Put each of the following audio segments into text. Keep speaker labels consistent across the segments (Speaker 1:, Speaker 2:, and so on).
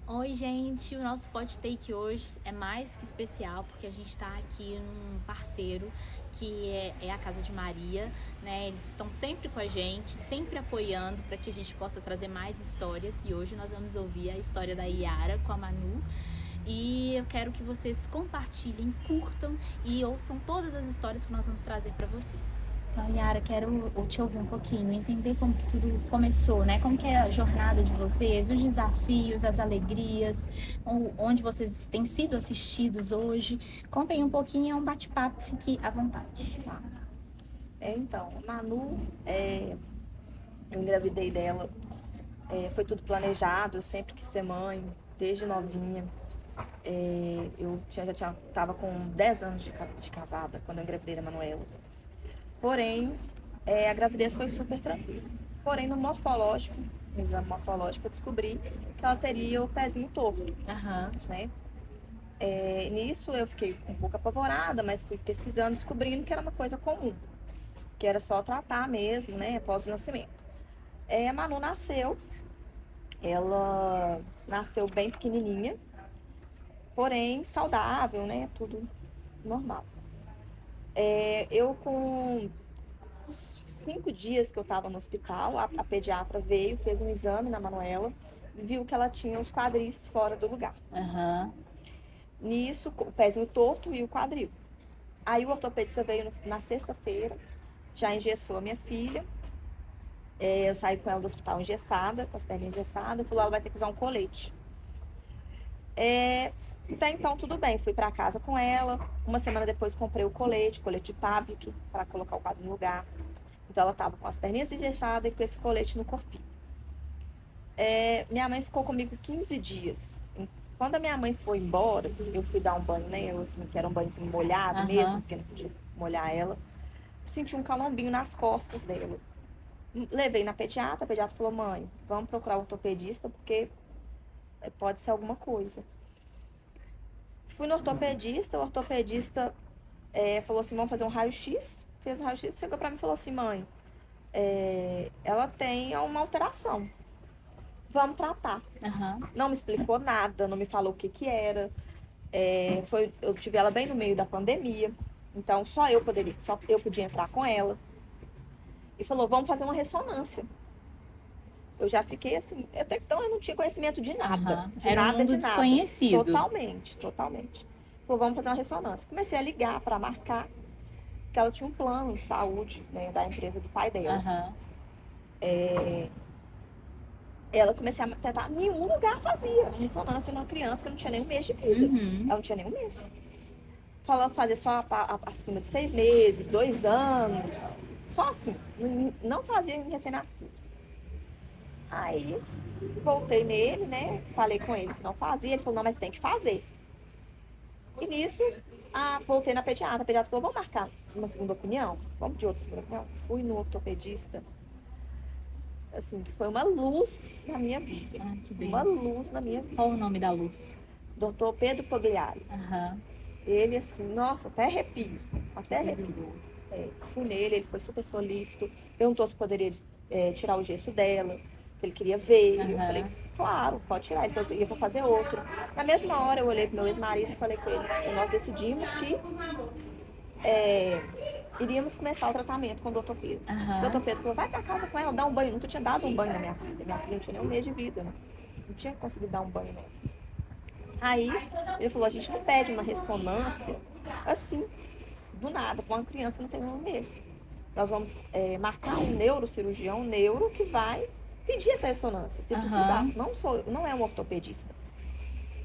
Speaker 1: Oi, gente, o nosso Pod Take hoje é mais que especial porque a gente está aqui num parceiro que é a Casa de Maria, né? Eles estão sempre com a gente, sempre apoiando para que a gente possa trazer mais histórias e hoje nós vamos ouvir a história da Yara com a Manu. E eu quero que vocês compartilhem, curtam e ouçam todas as histórias que nós vamos trazer para vocês. Então, Yara, quero te ouvir um pouquinho, entender como que tudo começou, né? Como que é a jornada de vocês, os desafios, as alegrias, onde vocês têm sido assistidos hoje. Contem um pouquinho, é um bate-papo, fique à vontade.
Speaker 2: Tá. Então, a Manu, eu engravidei dela, foi tudo planejado, eu sempre quis ser mãe, desde novinha. Eu tava com 10 anos de casada quando eu engravidei da Manuela. Porém, a gravidez foi super tranquila. Porém, no morfológico, no exame morfológico, eu descobri que ela teria o pezinho torto, né? Nisso eu fiquei um pouco apavorada, mas fui pesquisando, descobrindo que era uma coisa comum, que era só tratar mesmo, né, após o nascimento. A Manu nasceu, ela nasceu bem pequenininha, porém saudável, né, tudo normal. Eu com 5 dias que eu estava no hospital, a pediatra veio, fez um exame na Manuela, viu que ela tinha os quadris fora do lugar. Nisso, o pezinho torto e o quadril. Aí o ortopedista veio na sexta-feira, já engessou a minha filha. Eu saí com ela do hospital engessada, com as pernas engessadas, falou, ela vai ter que usar um colete. Até então, tudo bem, fui para casa com ela. Uma semana depois comprei o colete de Pavlik, para colocar o quadro no lugar. Então ela estava com as perninhas engessadas e com esse colete no corpinho. Minha mãe ficou comigo 15 dias. Quando a minha mãe foi embora, eu fui dar um banho nela, assim, que era um banhozinho molhado mesmo, porque não podia molhar ela. Eu senti um calombinho nas costas dela. Levei na pediatra, a pediatra falou, mãe, vamos procurar o ortopedista, porque pode ser alguma coisa. Fui no ortopedista, o ortopedista falou assim, vamos fazer um raio-x. Fez um raio-x, chegou pra mim e falou assim, mãe, ela tem uma alteração. Vamos tratar. Não me explicou nada, não me falou o que que era. Eu tive ela bem no meio da pandemia, então só eu podia entrar com ela. E falou, vamos fazer uma ressonância. Eu já fiquei assim, até então eu não tinha conhecimento de nada. De
Speaker 1: Era um
Speaker 2: nada,
Speaker 1: mundo
Speaker 2: de nada.
Speaker 1: desconhecido.
Speaker 2: Totalmente. Falou, vamos fazer uma ressonância. Comecei a ligar para marcar, que ela tinha um plano de saúde, né, da empresa do pai dela. Ela comecei a tentar, nenhum lugar fazia ressonância numa criança que não tinha nem um mês de vida. Ela não tinha nem um mês. Falou fazer só acima de 6 meses, 2 anos. Só assim. Não fazia em recém-nascido. Aí, voltei nele, né? Falei com ele que não fazia. Ele falou, não, mas tem que fazer. E nisso, voltei na pediatra. A pediatra falou, vamos marcar uma segunda opinião? Vamos de outra segunda opinião? Fui no ortopedista. Assim, que foi uma luz na minha vida. Uma luz na minha vida.
Speaker 1: Qual o nome da luz?
Speaker 2: Doutor Pedro Pogliari. Ele, assim, nossa, até arrepio. Fui nele, ele foi super solícito. Perguntou se poderia tirar o gesso dela, que ele queria ver. Eu falei, claro, pode tirar. Ele falou que ia fazer outro. Na mesma hora, eu olhei pro meu ex-marido e falei com ele, e nós decidimos que iríamos começar o tratamento com o doutor Pedro. O doutor Pedro falou, vai pra casa com ela, dá um banho. Eu nunca tinha dado um banho na minha filha. Minha filha não tinha nem um mês de vida, né? Não tinha conseguido dar um banho nela. Aí, ele falou, a gente não pede uma ressonância assim, do nada, com uma criança que não tem um mês. Nós vamos marcar um neurocirurgião, um neuro, que vai pedir essa ressonância, se precisar. Não é um ortopedista.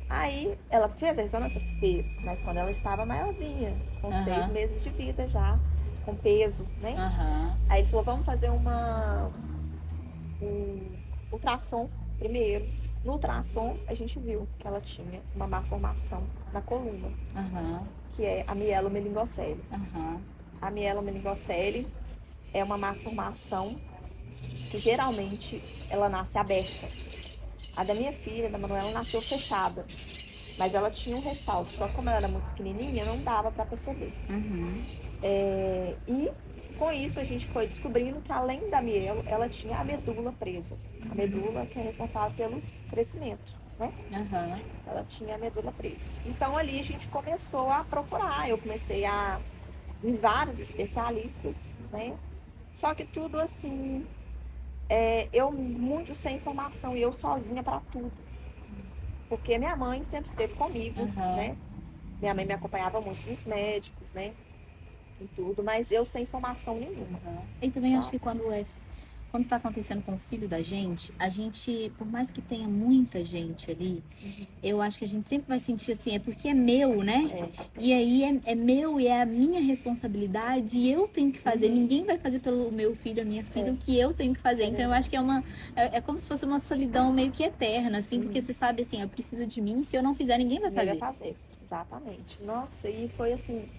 Speaker 2: Aí, ela fez a ressonância? Fez, mas quando ela estava maiorzinha, com 6 meses de vida já, com peso, né? Aí ele falou, vamos fazer um ultrassom primeiro. No ultrassom, a gente viu que ela tinha uma malformação na coluna, que é a mielomeningocele. A mielomeningocele é uma malformação que geralmente ela nasce aberta. A da minha filha, da Manuela, nasceu fechada, mas ela tinha um ressalto, só que como ela era muito pequenininha, não dava para perceber. E com isso a gente foi descobrindo que além da mielo, ela tinha a medula presa. A medula que é responsável pelo crescimento. né?
Speaker 1: Aham.
Speaker 2: Ela tinha a medula presa. Então ali a gente começou a procurar, eu comecei a ir em vários especialistas, né? Só que tudo assim, eu muito sem informação e eu sozinha para tudo. Porque minha mãe sempre esteve comigo,
Speaker 1: Aham.
Speaker 2: né? Minha mãe me acompanhava muito nos médicos, né? E tudo, mas eu sem informação nenhuma,
Speaker 1: E também acho
Speaker 2: sabe?
Speaker 1: que quando tá acontecendo com o filho da gente, a gente, por mais que tenha muita gente ali, eu acho que a gente sempre vai sentir assim, é porque é meu, né?
Speaker 2: É,
Speaker 1: E aí é meu e é a minha responsabilidade e eu tenho que fazer. Ninguém vai fazer pelo meu filho, a minha filha,
Speaker 2: É.
Speaker 1: o que eu tenho que fazer.
Speaker 2: Isso é
Speaker 1: Então eu
Speaker 2: verdade.
Speaker 1: acho que é como se fosse uma solidão meio que eterna, assim, porque você sabe assim, eu preciso de mim, se eu não fizer, ninguém vai
Speaker 2: Ninguém vai
Speaker 1: fazer.
Speaker 2: fazer. Exatamente. Nossa, e foi assim,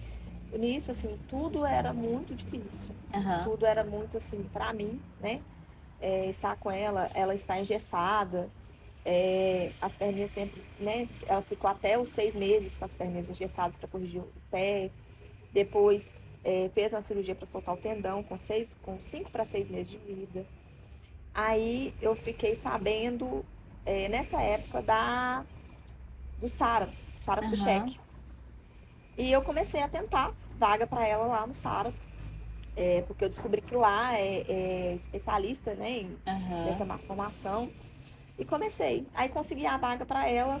Speaker 2: nisso, assim, tudo era muito difícil.
Speaker 1: Aham.
Speaker 2: Tudo era muito, assim, pra mim, né? Estar com ela, ela está engessada, as perninhas sempre, né? Ela ficou até os 6 meses com as perninhas engessadas para corrigir o pé. Depois, fez uma cirurgia para soltar o tendão com 5 para 6 meses de vida. Aí eu fiquei sabendo, nessa época, do Sara
Speaker 1: Aham.
Speaker 2: Kubitschek. E eu comecei a tentar vaga para ela lá no Sara, porque eu descobri que lá é especialista, né,
Speaker 1: Aham.
Speaker 2: nessa malformação. E comecei. Aí consegui a vaga para ela.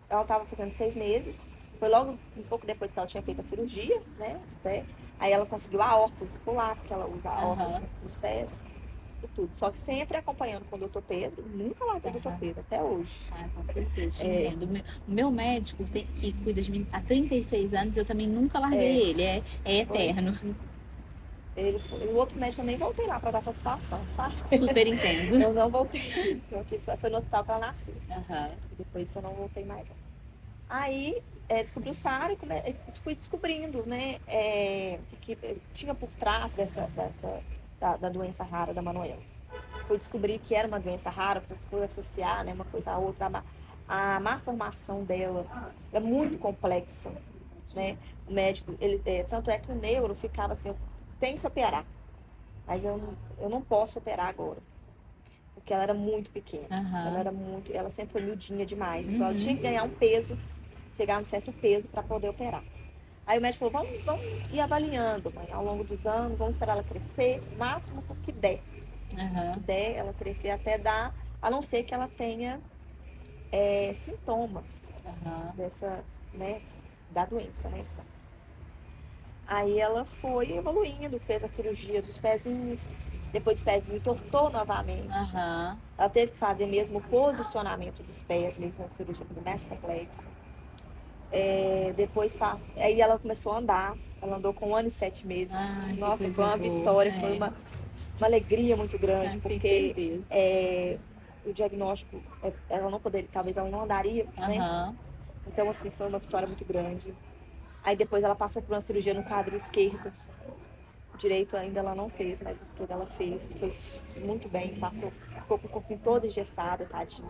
Speaker 2: Ela estava fazendo 6 meses. Foi logo um pouco depois que ela tinha feito a cirurgia, né? Do pé. Aí ela conseguiu a órtese circular, porque ela usa a órtese
Speaker 1: Aham.
Speaker 2: nos pés e tudo. Só que sempre acompanhando com o doutor Pedro. Nunca larguei o doutor
Speaker 1: Aham.
Speaker 2: Pedro, até hoje.
Speaker 1: Ah, com certeza, te entendo. O meu médico, que cuida de mim há 36 anos, eu também nunca larguei
Speaker 2: É,
Speaker 1: ele. É
Speaker 2: foi.
Speaker 1: eterno.
Speaker 2: O outro médico eu nem voltei lá para dar satisfação, sabe?
Speaker 1: Super entendo.
Speaker 2: Eu não voltei. Foi no hospital que ela nasceu.
Speaker 1: Aham.
Speaker 2: E depois eu não voltei mais. Aí descobri o SARA e fui descobrindo, né, que tinha por trás da doença rara da Manuela. Fui descobrir que era uma doença rara, porque fui associar, né, uma coisa à outra. A malformação dela é muito complexa, né? O médico, tanto é que o neuro ficava assim, eu tenho que operar, mas eu não posso operar agora, porque ela era muito pequena.
Speaker 1: Aham.
Speaker 2: Ela sempre foi miudinha demais, então ela tinha que ganhar um peso, chegar a um certo peso para poder operar. Aí o médico falou, vamos ir avaliando, mãe, ao longo dos anos, vamos esperar ela crescer, o máximo que der.
Speaker 1: Aham.
Speaker 2: Que der, ela crescer até dar, a não ser que ela tenha sintomas
Speaker 1: Aham.
Speaker 2: dessa, né, da doença, né? Aí ela foi evoluindo, fez a cirurgia dos pezinhos, depois o pezinho entortou novamente.
Speaker 1: Aham.
Speaker 2: Ela teve que fazer mesmo o posicionamento dos pés, mesmo uma cirurgia mais complexa. Depois, aí ela começou a andar, ela andou com 1 ano e 7 meses.
Speaker 1: Ai, que
Speaker 2: Nossa,
Speaker 1: coisa
Speaker 2: foi uma
Speaker 1: boa.
Speaker 2: vitória,
Speaker 1: É.
Speaker 2: foi uma alegria muito grande,
Speaker 1: Ai, tenho
Speaker 2: porque
Speaker 1: certeza.
Speaker 2: o diagnóstico, ela não poderia, talvez ela não andaria, né?
Speaker 1: Aham.
Speaker 2: Então, assim, foi uma vitória muito grande. Aí depois ela passou por uma cirurgia no quadril esquerdo. O direito ainda ela não fez, mas o esquerdo ela fez. Foi muito bem, ficou com o corpo todo engessado, tadinho.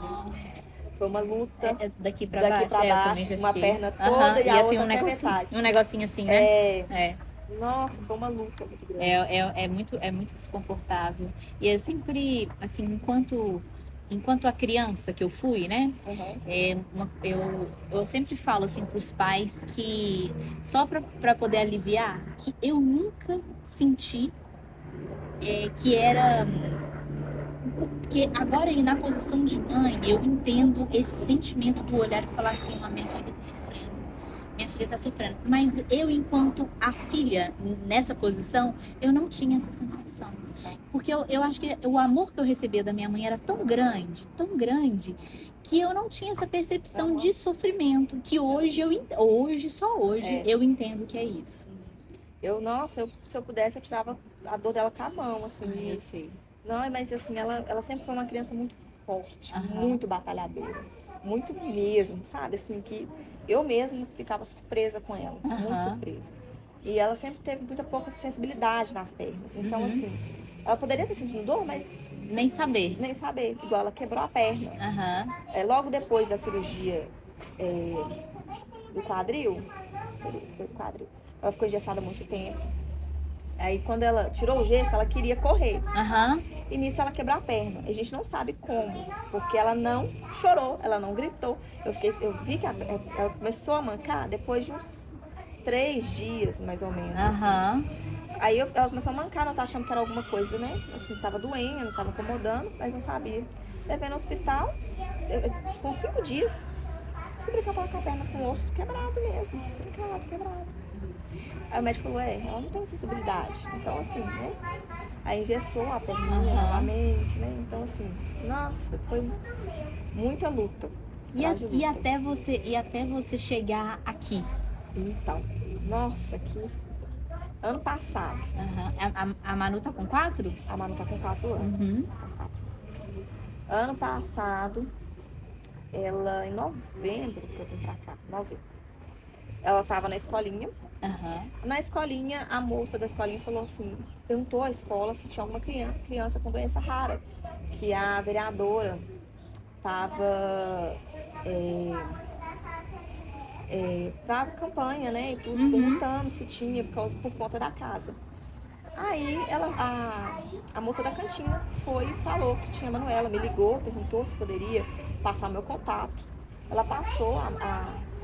Speaker 2: Foi uma luta
Speaker 1: Daqui pra
Speaker 2: daqui
Speaker 1: baixo,
Speaker 2: pra
Speaker 1: eu também
Speaker 2: baixo,
Speaker 1: já
Speaker 2: uma
Speaker 1: fiquei.
Speaker 2: perna
Speaker 1: Aham.
Speaker 2: toda e
Speaker 1: E
Speaker 2: a
Speaker 1: assim,
Speaker 2: outra até metade.
Speaker 1: um negocinho assim, né? É.
Speaker 2: Nossa, foi uma luta muito grande.
Speaker 1: É muito desconfortável. E eu sempre, assim, enquanto a criança que eu fui, né?
Speaker 2: Uhum.
Speaker 1: Eu sempre falo assim para os pais que só para poder aliviar, que eu nunca senti que era. Porque agora aí na posição de mãe, eu entendo esse sentimento do olhar e falar assim, a minha filha tá sofrendo, minha filha tá sofrendo. Mas eu, enquanto a filha, nessa posição, eu não tinha essa sensação. Porque eu acho que o amor que eu recebia da minha mãe era tão grande, que eu não tinha essa percepção de sofrimento, que só hoje, eu entendo que é isso.
Speaker 2: Nossa, se eu pudesse, eu tirava a dor dela com a mão, assim.
Speaker 1: Eu sei.
Speaker 2: Não, mas assim, ela sempre foi uma criança muito forte,
Speaker 1: Aham.
Speaker 2: muito batalhadora. Muito mesmo, sabe? Assim, que eu mesma ficava surpresa com ela, muito
Speaker 1: Aham.
Speaker 2: surpresa. E ela sempre teve muita pouca sensibilidade nas pernas. Então, assim, ela poderia ter sentido dor, mas
Speaker 1: Nem saber.
Speaker 2: nem saber. Igual ela quebrou a perna.
Speaker 1: Aham.
Speaker 2: Logo depois da cirurgia do quadril, foi do quadril, ela ficou engessada há muito tempo. Aí quando ela tirou o gesso, ela queria correr.
Speaker 1: Aham.
Speaker 2: E nisso ela quebrou a perna. A gente não sabe como, porque ela não chorou, ela não gritou. Eu vi que ela começou a mancar depois de uns 3 dias, mais ou menos.
Speaker 1: Aham.
Speaker 2: Aí ela começou a mancar, nós achamos que era alguma coisa, né? Assim, tava doendo, tava incomodando, mas não sabia. Levei no hospital, com 5 dias, descobri que ela tava com a perna com o osso quebrado mesmo. Trincado, quebrado. Aí o médico falou, ela não tem sensibilidade. Então, assim, né? Aí engessou a perninha novamente, né? Então, assim, nossa, foi muita luta.
Speaker 1: E até você chegar aqui.
Speaker 2: Então, nossa, que ano passado.
Speaker 1: Aham. A Manu tá com 4?
Speaker 2: A Manu tá com 4 anos.
Speaker 1: Uhum.
Speaker 2: Ano passado, ela, em novembro, que eu vim pra cá, novembro, ela tava na escolinha.
Speaker 1: Aham.
Speaker 2: Na escolinha, a moça da escolinha falou assim, perguntou à escola se tinha alguma criança com doença rara, que a vereadora tava pra campanha, né, e tudo, perguntando se tinha por conta da casa. Aí a moça da cantina foi e falou que tinha a Manuela, me ligou, perguntou se poderia passar o meu contato. Ela passou,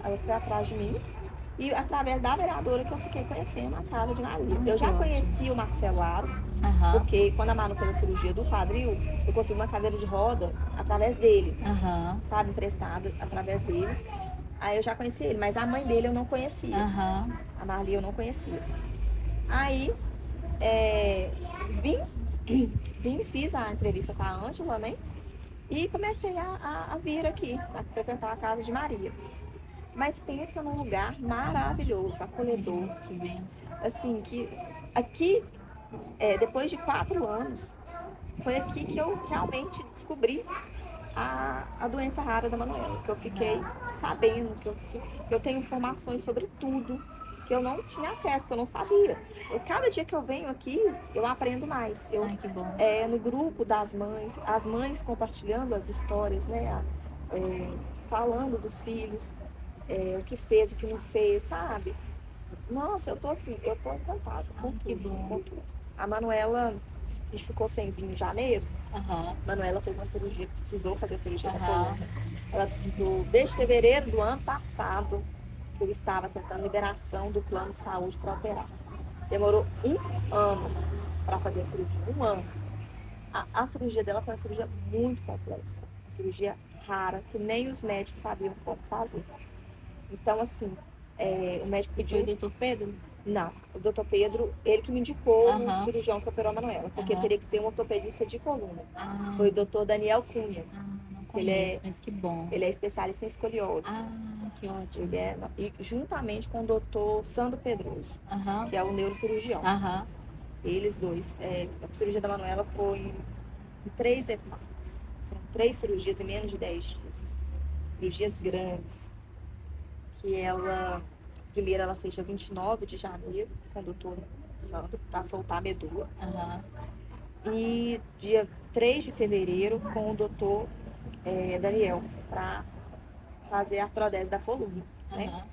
Speaker 2: ela foi atrás de mim e através da vereadora que eu fiquei conhecendo a casa de Maria. Eu já conheci o Marcelo Aro, porque quando a Manu fez a cirurgia do quadril, eu consegui uma cadeira de roda através dele, sabe, emprestada através dele. Aí eu já conheci ele, mas a mãe dele eu não conhecia. A Marli eu não conhecia. Aí vim, fiz a entrevista com a Ângela, né? E comecei a vir aqui, a frequentar a casa de Maria. Mas pensa num lugar maravilhoso, acolhedor.
Speaker 1: Que bênção.
Speaker 2: Assim, que aqui, depois de 4 anos, foi aqui que eu realmente descobri a doença rara da Manuela. Que eu fiquei sabendo, que eu tenho informações sobre tudo, que eu não tinha acesso, que eu não sabia. Cada dia que eu venho aqui, eu aprendo mais.
Speaker 1: Ai, que bom.
Speaker 2: No grupo das mães, as mães compartilhando as histórias, né? Falando dos filhos, o que fez, o que não fez, sabe? Nossa, eu tô encantada com tudo. A Manuela, a gente ficou sem vir em janeiro. Manuela fez uma cirurgia, precisou fazer a cirurgia da coluna. Ela precisou, desde fevereiro do ano passado, que eu estava tentando liberação do plano de saúde para operar. Demorou 1 ano para fazer a cirurgia, 1 ano. A cirurgia dela foi uma cirurgia muito complexa, uma cirurgia rara, que nem os médicos sabiam como fazer. Então, assim, o médico pediu...
Speaker 1: E foi o doutor Pedro?
Speaker 2: Não, o doutor Pedro, ele que me indicou o cirurgião que operou a Manuela, porque teria que ser um ortopedista de coluna. Foi o doutor Daniel Cunha.
Speaker 1: Não conheço, mas que bom.
Speaker 2: Ele é especialista em escoliose.
Speaker 1: Que ótimo.
Speaker 2: E juntamente com o doutor Sandro Pedroso, que é o neurocirurgião. Eles dois. A cirurgia da Manuela foi em 3 etapas. Foram 3 cirurgias em menos de 10 dias. Cirurgias grandes. Que primeiro ela fez dia 29 de janeiro com o doutor Sandro, para soltar a medula. E dia 3 de fevereiro com o doutor Daniel, para fazer a artrodese da coluna, né?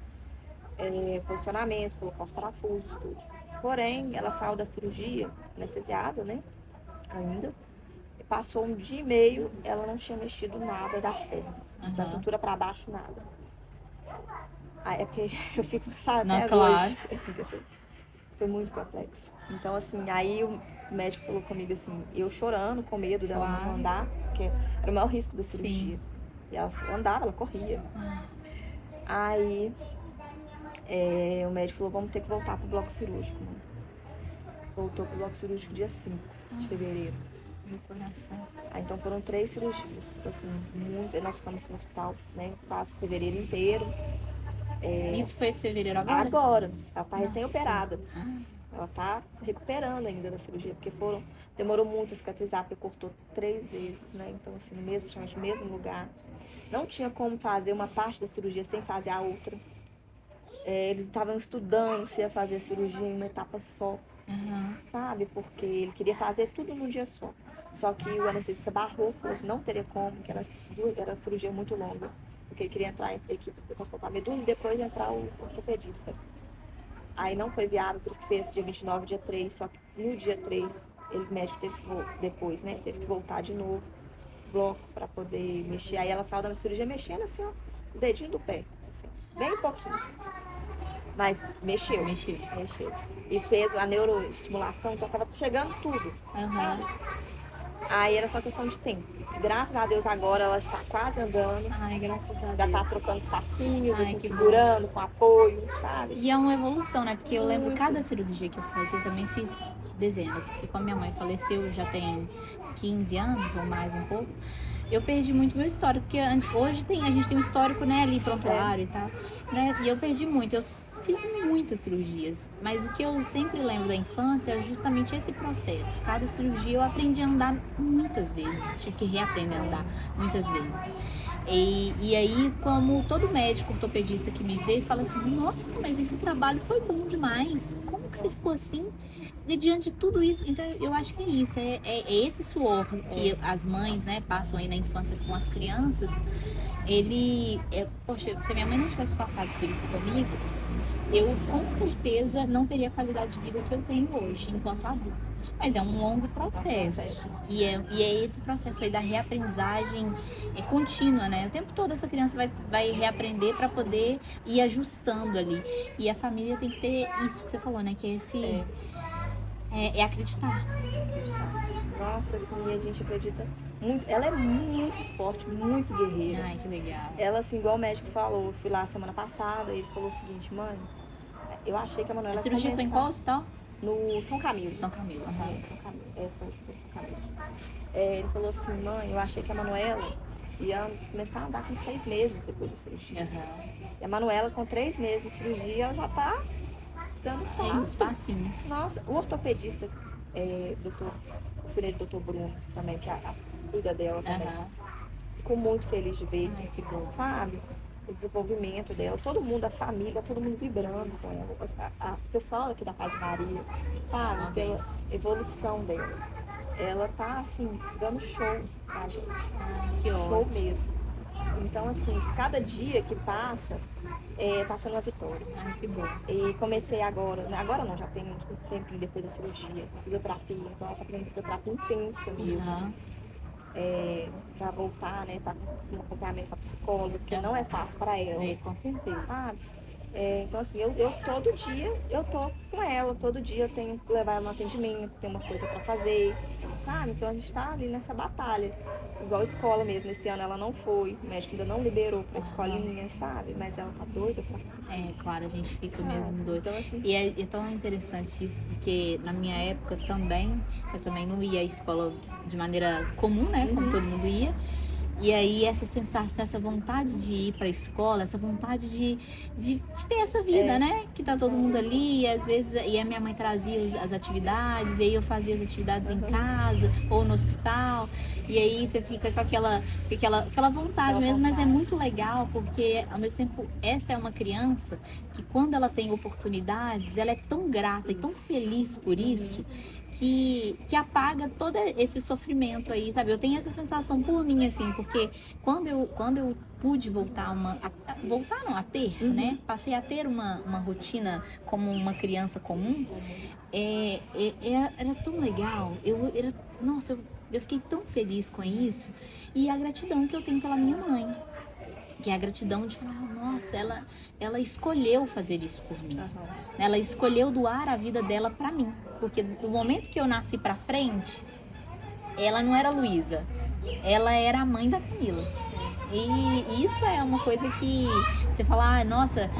Speaker 2: Posicionamento, colocar os parafusos, tudo. Porém, ela saiu da cirurgia anestesiada, né? Ainda. Passou 1 dia e meio, ela não tinha mexido nada das pernas. Da cintura para baixo, nada. É porque eu fico, sabe, até hoje. Assim, foi muito complexo. Então, assim, aí o médico falou comigo assim, eu chorando, com medo dela não andar, porque era o maior risco da cirurgia. E ela andava, ela corria. Aí o médico falou, vamos ter que voltar pro bloco cirúrgico. Né? Voltou pro bloco cirúrgico dia 5 de fevereiro.
Speaker 1: Meu coração.
Speaker 2: Aí, então foram 3 cirurgias. Assim, nós ficamos no hospital, né? Quase fevereiro inteiro.
Speaker 1: Isso foi esse fevereiro agora?
Speaker 2: Agora. Ela tá recém-operada. Ela tá recuperando ainda da cirurgia, porque demorou muito a cicatrizar, porque cortou 3 vezes, né? Então, assim, praticamente no mesmo lugar. Não tinha como fazer uma parte da cirurgia sem fazer a outra. Eles estavam estudando se ia fazer a cirurgia em uma etapa só, sabe? Porque ele queria fazer tudo num dia só. Só que o anestesista barrou, falou que não teria como, que era cirurgia muito longa. Porque ele queria entrar em equipe para transportar a medula e depois entrar o ortopedista. Aí não foi viável, por isso que fez dia 29, dia 3. Só que no dia 3, o médico teve que, depois, né? Teve que voltar de novo, bloco, pra poder mexer. Aí ela saiu da cirurgia mexendo assim, ó, o dedinho do pé, assim, bem pouquinho. Mas mexeu. E fez a neuroestimulação, então tava chegando tudo. Sabe? Aí era só questão de tempo. Graças a Deus agora ela está quase andando.
Speaker 1: Ai, graças a Deus.
Speaker 2: Já tá trocando os passinhos, assim,
Speaker 1: que
Speaker 2: segurando, com apoio, sabe?
Speaker 1: E é uma evolução, né? Porque eu lembro cada cirurgia que eu fiz, eu também fiz dezenas. Porque quando minha mãe faleceu, já tem 15 anos ou mais um pouco, eu perdi muito meu histórico. Porque hoje a gente tem um histórico, né, ali prontuário e tal, né? E eu perdi muito. Eu fiz muitas cirurgias. Mas o que eu sempre lembro da infância é justamente esse processo. Cada cirurgia eu aprendi a andar muitas vezes. Tive que reaprender a andar muitas vezes. E aí, como todo médico ortopedista que me vê, fala assim, nossa, mas esse trabalho foi bom demais, como que você ficou assim? E diante de tudo isso, então eu acho que é isso, é esse suor que as mães, né, passam aí na infância com as crianças, poxa, se a minha mãe não tivesse passado por isso comigo, eu com certeza não teria a qualidade de vida que eu tenho hoje, enquanto adulta. Mas é um longo processo. E é esse processo aí da reaprendizagem contínua, né? O tempo todo essa criança vai reaprender para poder ir ajustando ali. E a família tem que ter isso que você falou, né? Que é esse... É acreditar.
Speaker 2: Nossa, assim, a gente acredita muito. Ela é muito forte, muito guerreira.
Speaker 1: Ai, que legal.
Speaker 2: Ela, assim, igual o médico falou, eu fui lá semana passada e ele falou o seguinte, mãe, eu achei que a Manuela...
Speaker 1: A cirurgia foi em qual hospital?
Speaker 2: No São Camilo.
Speaker 1: São Camilo.
Speaker 2: São Camilo. Essa foi São Camilo. Ele falou assim, mãe, eu achei que a Manuela ia começar a andar com 6 meses depois da cirurgia. E a Manuela, com 3 meses de cirurgia, ela já tá dando os
Speaker 1: passinhos.
Speaker 2: Nossa, o ortopedista, o filho do doutor Bruno também, que cuida dela também, ficou muito feliz de ver.
Speaker 1: Ai, que bom.
Speaker 2: Sabe? O desenvolvimento dela, todo mundo, a família, todo mundo vibrando com ela. A pessoal aqui da Casa de Maria, sabe? Pela evolução dela. Ela tá, assim, dando show pra gente.
Speaker 1: Que
Speaker 2: show
Speaker 1: ótimo.
Speaker 2: mesmo. Então, assim, cada dia que passa, tá sendo uma vitória.
Speaker 1: Ai, que bom.
Speaker 2: E comecei agora não, já tem um tempinho depois da cirurgia, fisioterapia. Então, ela tá fazendo fisioterapia intensa mesmo. Pra voltar, né, tá com um acompanhamento com a psicóloga, porque não é fácil para ela.
Speaker 1: Com certeza.
Speaker 2: Sabe? Então, assim, eu todo dia, eu tô com ela, todo dia eu tenho que levar ela no atendimento, tem uma coisa para fazer, sabe? Então a gente tá ali nessa batalha. Igual a escola mesmo, esse ano ela não foi, o médico ainda não liberou pra escolinha, sabe? Mas ela tá doida pra...
Speaker 1: Claro, a gente fica mesmo doido.
Speaker 2: Então, assim...
Speaker 1: E é tão interessante isso, porque na minha época também, eu também não ia à escola de maneira comum, né? Como todo mundo ia. E aí essa sensação, essa vontade de ir pra escola, essa vontade de ter essa vida, né? Que tá todo mundo ali, e às vezes a minha mãe trazia as atividades, e aí eu fazia as atividades em casa ou no hospital. E aí você fica com aquela vontade mesmo, mas é muito legal, porque ao mesmo tempo essa é uma criança que quando ela tem oportunidades, ela é tão grata e tão feliz por isso, que apaga todo esse sofrimento aí, sabe? Eu tenho essa sensação por mim, assim, porque quando eu pude voltar a ter, né? Passei a ter uma rotina como uma criança comum, era tão legal. Nossa, eu fiquei tão feliz com isso. E a gratidão que eu tenho pela minha mãe. Que é a gratidão de falar, nossa, ela escolheu fazer isso por mim. Ela escolheu doar a vida dela pra mim. Porque no momento que eu nasci pra frente, ela não era Luísa, ela era a mãe da Camila. E isso é uma coisa que você fala, nossa,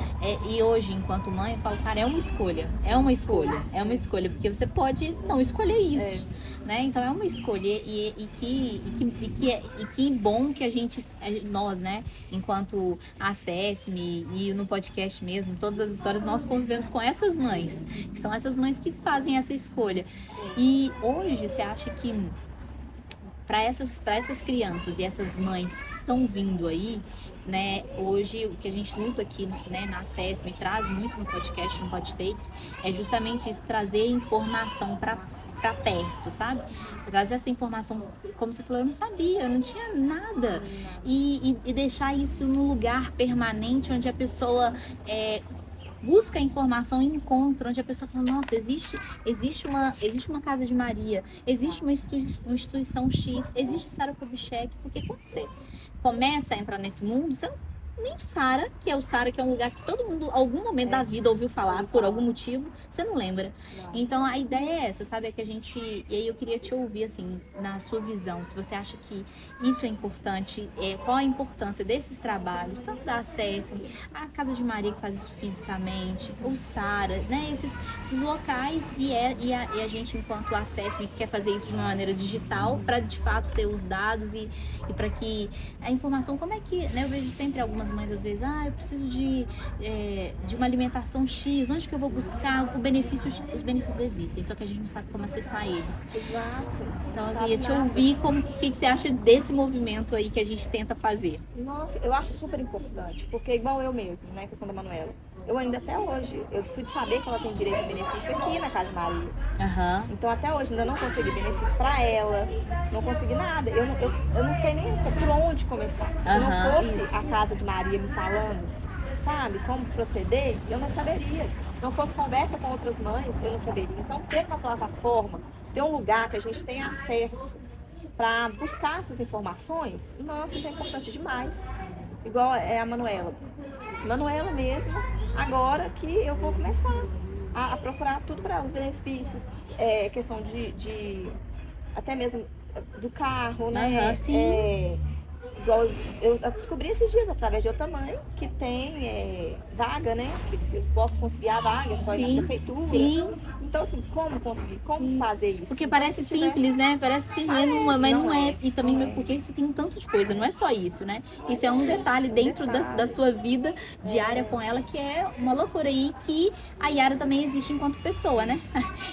Speaker 1: e hoje, enquanto mãe, eu falo, cara, é uma escolha, porque você pode não escolher isso. Né? Então é uma escolha e que bom que a gente, nós, né, enquanto Acesse-me e no podcast mesmo, todas as histórias, nós convivemos com essas mães, que são essas mães que fazem essa escolha. E hoje você acha que para essas crianças e essas mães que estão vindo aí, né, hoje o que a gente luta aqui, né, na Acesse-me, traz muito no podcast, no Podtake, é justamente isso, trazer informação para perto, sabe? Trazer essa informação, como você falou, eu não sabia, eu não tinha nada. E deixar isso num lugar permanente, onde a pessoa busca a informação e encontra, onde a pessoa fala, nossa, existe uma Casa de Maria, existe uma instituição X, existe Sara Kubitschek, porque quando você começa a entrar nesse mundo, você não nem o Sara, que é o Sara, que é um lugar que todo mundo, algum momento da vida, ouviu falar, por algum motivo, você não lembra. Então, a ideia é essa, sabe? É que a gente... E aí eu queria te ouvir, assim, na sua visão, se você acha que isso é importante, qual a importância desses trabalhos, tanto da ACESM, a Casa de Maria, que faz isso fisicamente, ou Sara, né? Esses locais, e a gente, enquanto ACESM, que quer fazer isso de uma maneira digital, para, de fato, ter os dados e para que a informação, como é que... Né? Eu vejo sempre algumas mães às vezes, eu preciso de uma alimentação X, onde que eu vou buscar o benefício? Os benefícios existem, só que a gente não sabe como acessar eles.
Speaker 2: Exato.
Speaker 1: Então eu queria te ouvir, o que você acha desse movimento aí que a gente tenta fazer?
Speaker 2: Nossa, eu acho super importante, porque igual eu mesmo, né, questão da Manuela, eu ainda até hoje, eu fui saber que ela tem direito a benefício aqui na Casa de Maria.
Speaker 1: Uhum.
Speaker 2: Então até hoje ainda não consegui benefício pra ela, não consegui nada. Eu não sei nem por onde começar. Se não fosse a Casa de Maria me falando, sabe, como proceder, eu não saberia. Se não fosse conversa com outras mães, eu não saberia. Então ter uma plataforma, ter um lugar que a gente tenha acesso para buscar essas informações, nossa, isso é importante demais. Igual é a Manuela. Manuela mesmo, agora que eu vou começar a procurar tudo para os benefícios, questão de até mesmo do carro, né?
Speaker 1: Sim.
Speaker 2: Igual eu descobri esses dias através de outra mãe que tem vaga, né? Que eu posso conseguir a vaga só ir na prefeitura.
Speaker 1: Sim.
Speaker 2: Então, assim, como conseguir? Como fazer isso?
Speaker 1: Porque
Speaker 2: então,
Speaker 1: parece simples, né? Parece simples, mas não é. E também porque você tem um tanto de coisa, não é só isso, né? Isso é um detalhe dentro da sua vida diária com ela, que é uma loucura. E que a Yara também existe enquanto pessoa, né?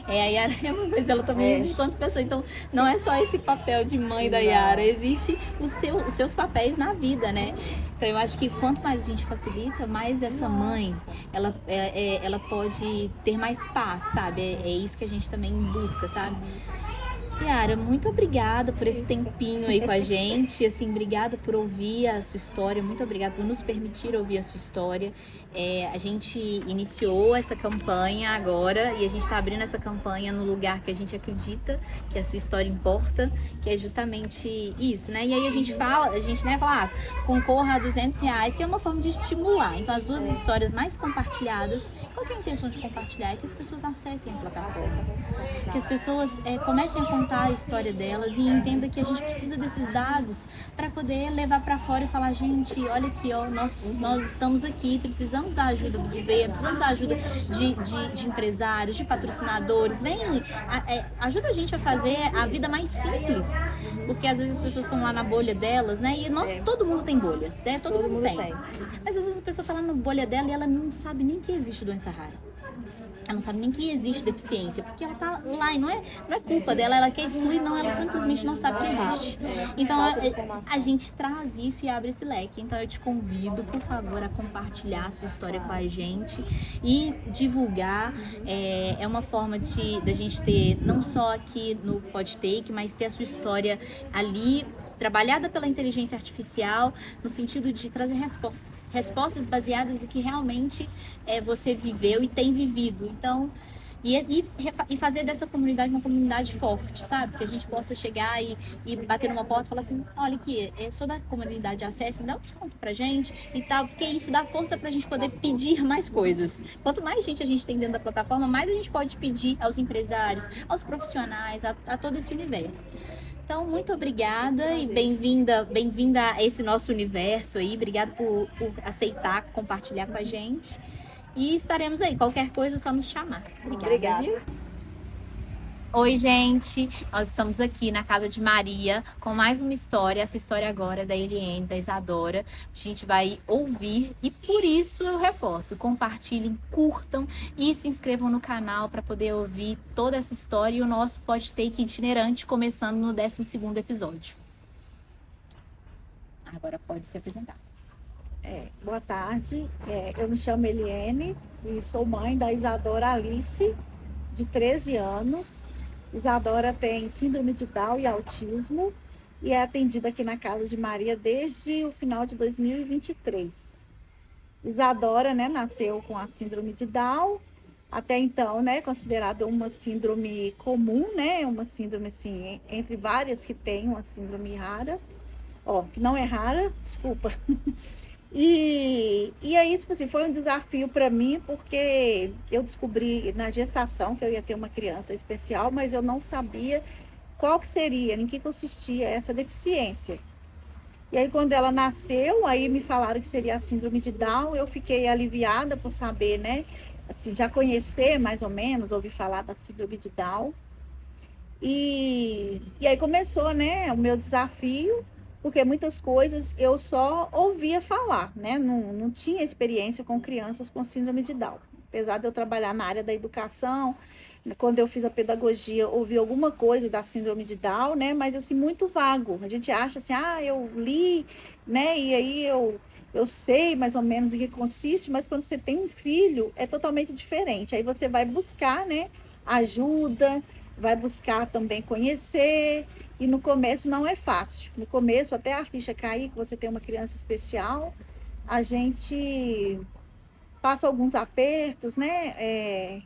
Speaker 1: A Yara é uma coisa, ela também existe enquanto pessoa. Então, não é só esse papel de mãe da Yara, existe os seus papéis na vida, né? Então eu acho que quanto mais a gente facilita, mais essa mãe, ela pode ter mais paz, sabe? É isso que a gente também busca, sabe? Yara, muito obrigada por esse tempinho aí com a gente, assim, obrigada por ouvir a sua história, muito obrigada por nos permitir ouvir a sua história. A gente iniciou essa campanha agora e a gente está abrindo essa campanha no lugar que a gente acredita que a sua história importa, que é justamente isso, né? E aí a gente né, fala, concorra a R$200, que é uma forma de estimular. Então as duas histórias mais compartilhadas, qual que é a intenção de compartilhar? É que as pessoas acessem a plataforma, que as pessoas comecem a contar a história delas e entendam que a gente precisa desses dados para poder levar para fora e falar, gente, olha aqui, ó, nós estamos aqui, precisamos da ajuda do governo, precisamos da ajuda de empresários, de patrocinadores, vem, ajuda a gente a fazer a vida mais simples, porque às vezes as pessoas estão lá na bolha delas, né, e todo mundo tem bolhas, né, todo mundo tem. Mas às vezes a pessoa está lá na bolha dela e ela não sabe nem que existe doença rara. Ela não sabe nem que existe deficiência, porque ela tá lá e não é culpa dela, ela quer excluir, não, ela simplesmente não sabe que existe. Então a gente traz isso e abre esse leque. Então eu te convido, por favor, a compartilhar a sua história com a gente e divulgar. É uma forma da gente ter, não só aqui no PodTake, mas ter a sua história ali, trabalhada pela inteligência artificial, no sentido de trazer respostas baseadas no que realmente você viveu e tem vivido. Então, e fazer dessa comunidade uma comunidade forte, sabe? Que a gente possa chegar e bater numa porta e falar assim, olha aqui, eu sou da comunidade Acesso, me dá um desconto pra gente e tal, porque isso dá força pra gente poder pedir mais coisas. Quanto mais gente a gente tem dentro da plataforma, mais a gente pode pedir aos empresários, aos profissionais, a todo esse universo. Então, muito obrigada e bem-vinda a esse nosso universo aí. Obrigada por aceitar compartilhar com a gente. E estaremos aí. Qualquer coisa é só nos chamar. Obrigada. Viu? Oi, gente. Nós estamos aqui na Casa de Maria com mais uma história. Essa história agora é da Eliane, da Isadora. A gente vai ouvir e por isso eu reforço. Compartilhem, curtam e se inscrevam no canal para poder ouvir toda essa história e o nosso PodTake itinerante começando no 12º episódio. Agora pode se apresentar.
Speaker 3: Boa tarde, eu me chamo Eliane e sou mãe da Isadora Alice, de 13 anos. Isadora tem síndrome de Down e autismo e é atendida aqui na Casa de Maria desde o final de 2023. Isadora, né, nasceu com a síndrome de Down, até então, né, considerada uma síndrome comum, né, uma síndrome, assim, entre várias que tem uma síndrome rara, ó, que não é rara, desculpa. E aí, tipo assim, foi um desafio para mim, porque eu descobri na gestação que eu ia ter uma criança especial, mas eu não sabia qual que seria, em que consistia essa deficiência. E aí, quando ela nasceu, aí me falaram que seria a síndrome de Down. Eu fiquei aliviada por saber, né? Assim, já conhecer mais ou menos, ouvir falar da síndrome de Down. E aí começou, né, o meu desafio, porque muitas coisas eu só ouvia falar, né? Não tinha experiência com crianças com síndrome de Down. Apesar de eu trabalhar na área da educação, quando eu fiz a pedagogia, ouvi alguma coisa da síndrome de Down, né? Mas assim, muito vago. A gente acha assim, ah, eu li, né? E aí eu sei mais ou menos em que consiste, mas quando você tem um filho, é totalmente diferente. Aí você vai buscar, né, ajuda, vai buscar também conhecer, e no começo não é fácil. No começo, até a ficha cair, que você tem uma criança especial, a gente passa alguns apertos, né?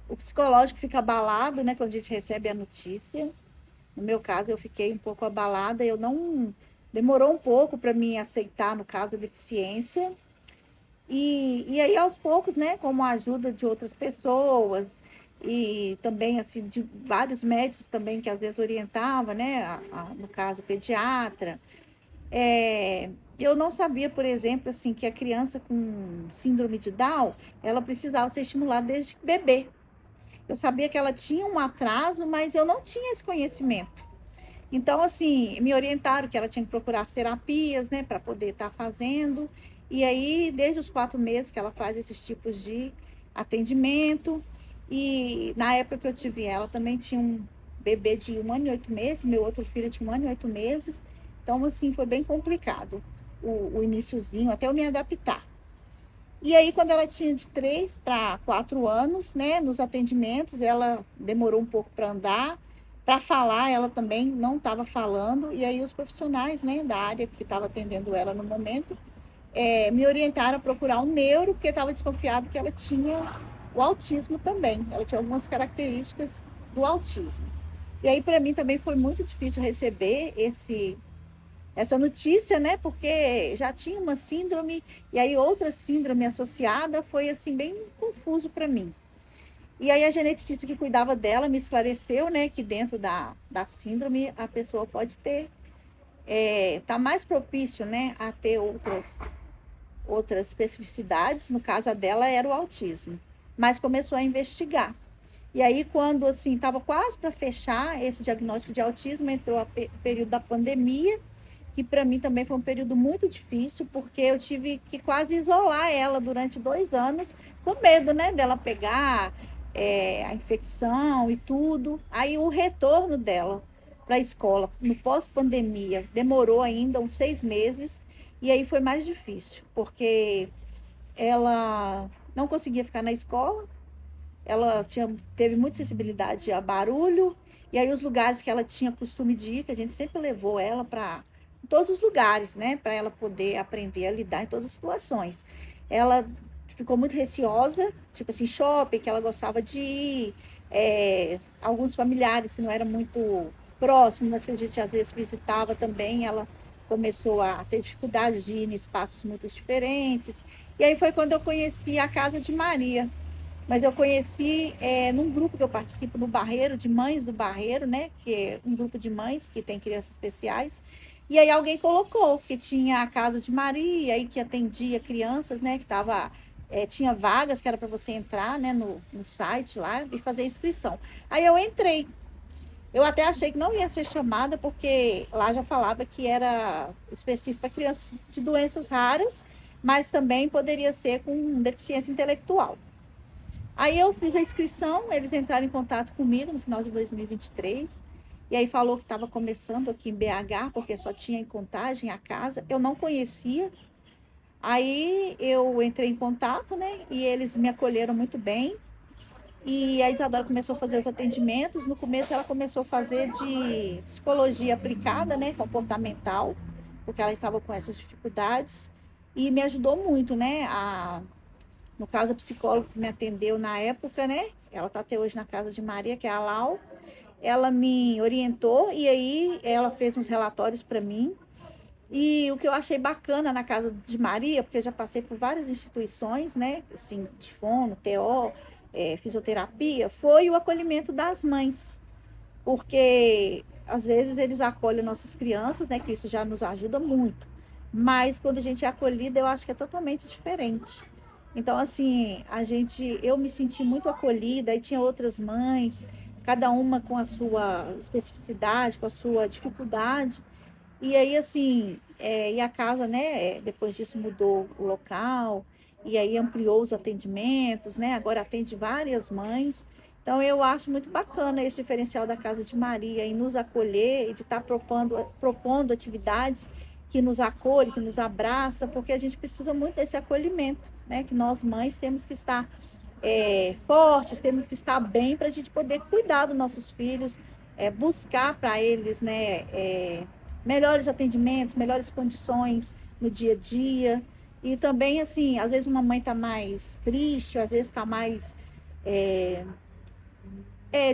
Speaker 3: O psicológico fica abalado, né, quando a gente recebe a notícia. No meu caso, eu fiquei um pouco abalada, eu não... Demorou um pouco para mim aceitar, no caso, a deficiência. E aí, aos poucos, né, com a ajuda de outras pessoas e também, assim, de vários médicos também que às vezes orientavam, né, no caso, o pediatra, eu não sabia, por exemplo, assim, que a criança com síndrome de Down, ela precisava ser estimulada desde bebê. Eu sabia que ela tinha um atraso, mas eu não tinha esse conhecimento. Então, assim, me orientaram que ela tinha que procurar as terapias, né, para poder estar fazendo. E aí, desde os 4 meses que ela faz esses tipos de atendimento. E na época que eu tive ela, também tinha um bebê de 1 ano e 8 meses, meu outro filho tinha 1 ano e 8 meses. Então, assim, foi bem complicado o iniciozinho, até eu me adaptar. E aí, quando ela tinha de 3 para 4 anos, né, nos atendimentos, ela demorou um pouco para andar. Para falar, ela também não estava falando. E aí, os profissionais, né, da área que estava atendendo ela no momento, me orientaram a procurar um neuro, porque estava desconfiado que ela tinha o autismo também. Ela tinha algumas características do autismo. E aí, para mim, também foi muito difícil receber essa notícia, né? Porque já tinha uma síndrome e aí outra síndrome associada, foi assim bem confuso para mim. E aí a geneticista que cuidava dela me esclareceu, né, que dentro da síndrome a pessoa pode ter, tá mais propício, né, a ter outras especificidades. No caso dela era o autismo, mas começou a investigar. E aí, quando assim estava quase para fechar esse diagnóstico de autismo, entrou o período da pandemia, que para mim também foi um período muito difícil, porque eu tive que quase isolar ela durante 2 anos, com medo, né, dela pegar a infecção e tudo. Aí o retorno dela para a escola, no pós-pandemia, demorou ainda uns 6 meses, e aí foi mais difícil, porque ela não conseguia ficar na escola, ela teve muita sensibilidade a barulho, e aí os lugares que ela tinha costume de ir, que a gente sempre levou ela para todos os lugares, né, para ela poder aprender a lidar em todas as situações. Ela ficou muito receosa, tipo assim, shopping, que ela gostava de ir, alguns familiares que não eram muito próximos, mas que a gente às vezes visitava também, ela começou a ter dificuldade de ir em espaços muito diferentes. E aí foi quando eu conheci a Casa de Maria. Mas eu conheci num grupo que eu participo no Barreiro, de Mães do Barreiro, né? Que é um grupo de mães que tem crianças especiais. E aí alguém colocou que tinha a Casa de Maria, aí que atendia crianças, né? Que tinha vagas que era para você entrar, né, no site lá e fazer inscrição. Aí eu entrei. Eu até achei que não ia ser chamada, porque lá já falava que era específico para crianças de doenças raras, mas também poderia ser com deficiência intelectual. Aí eu fiz a inscrição, eles entraram em contato comigo no final de 2023, e aí falou que estava começando aqui em BH, porque só tinha em Contagem a casa, eu não conhecia. Aí eu entrei em contato, né, e eles me acolheram muito bem, e a Isadora começou a fazer os atendimentos. No começo ela começou a fazer de psicologia aplicada, né, comportamental, porque ela estava com essas dificuldades. e me ajudou muito, né? No caso, a psicóloga que me atendeu na época, né? Ela está até hoje na casa de Maria, que é a Lau. Ela me orientou e aí ela fez uns relatórios para mim. E o que eu achei bacana na casa de Maria, porque eu já passei por várias instituições, né? Assim, de fono, TO, fisioterapia, foi o acolhimento das mães. Porque às vezes eles acolhem nossas crianças, né? Que isso já nos ajuda muito. Mas quando a gente é acolhida, eu acho que é totalmente diferente. Então, assim, eu me senti muito acolhida, aí tinha outras mães, cada uma com a sua especificidade, com a sua dificuldade. E aí, assim, e a casa, né, depois disso mudou o local, e aí ampliou os atendimentos, né, agora atende várias mães. Então, eu acho muito bacana esse diferencial da Casa de Maria em nos acolher e de estar propondo atividades que nos acolhe, que nos abraça, porque a gente precisa muito desse acolhimento, né, que nós mães temos que estar fortes, temos que estar bem para a gente poder cuidar dos nossos filhos, buscar para eles, né, melhores atendimentos, melhores condições no dia a dia. E também, assim, às vezes uma mãe está mais triste, às vezes está mais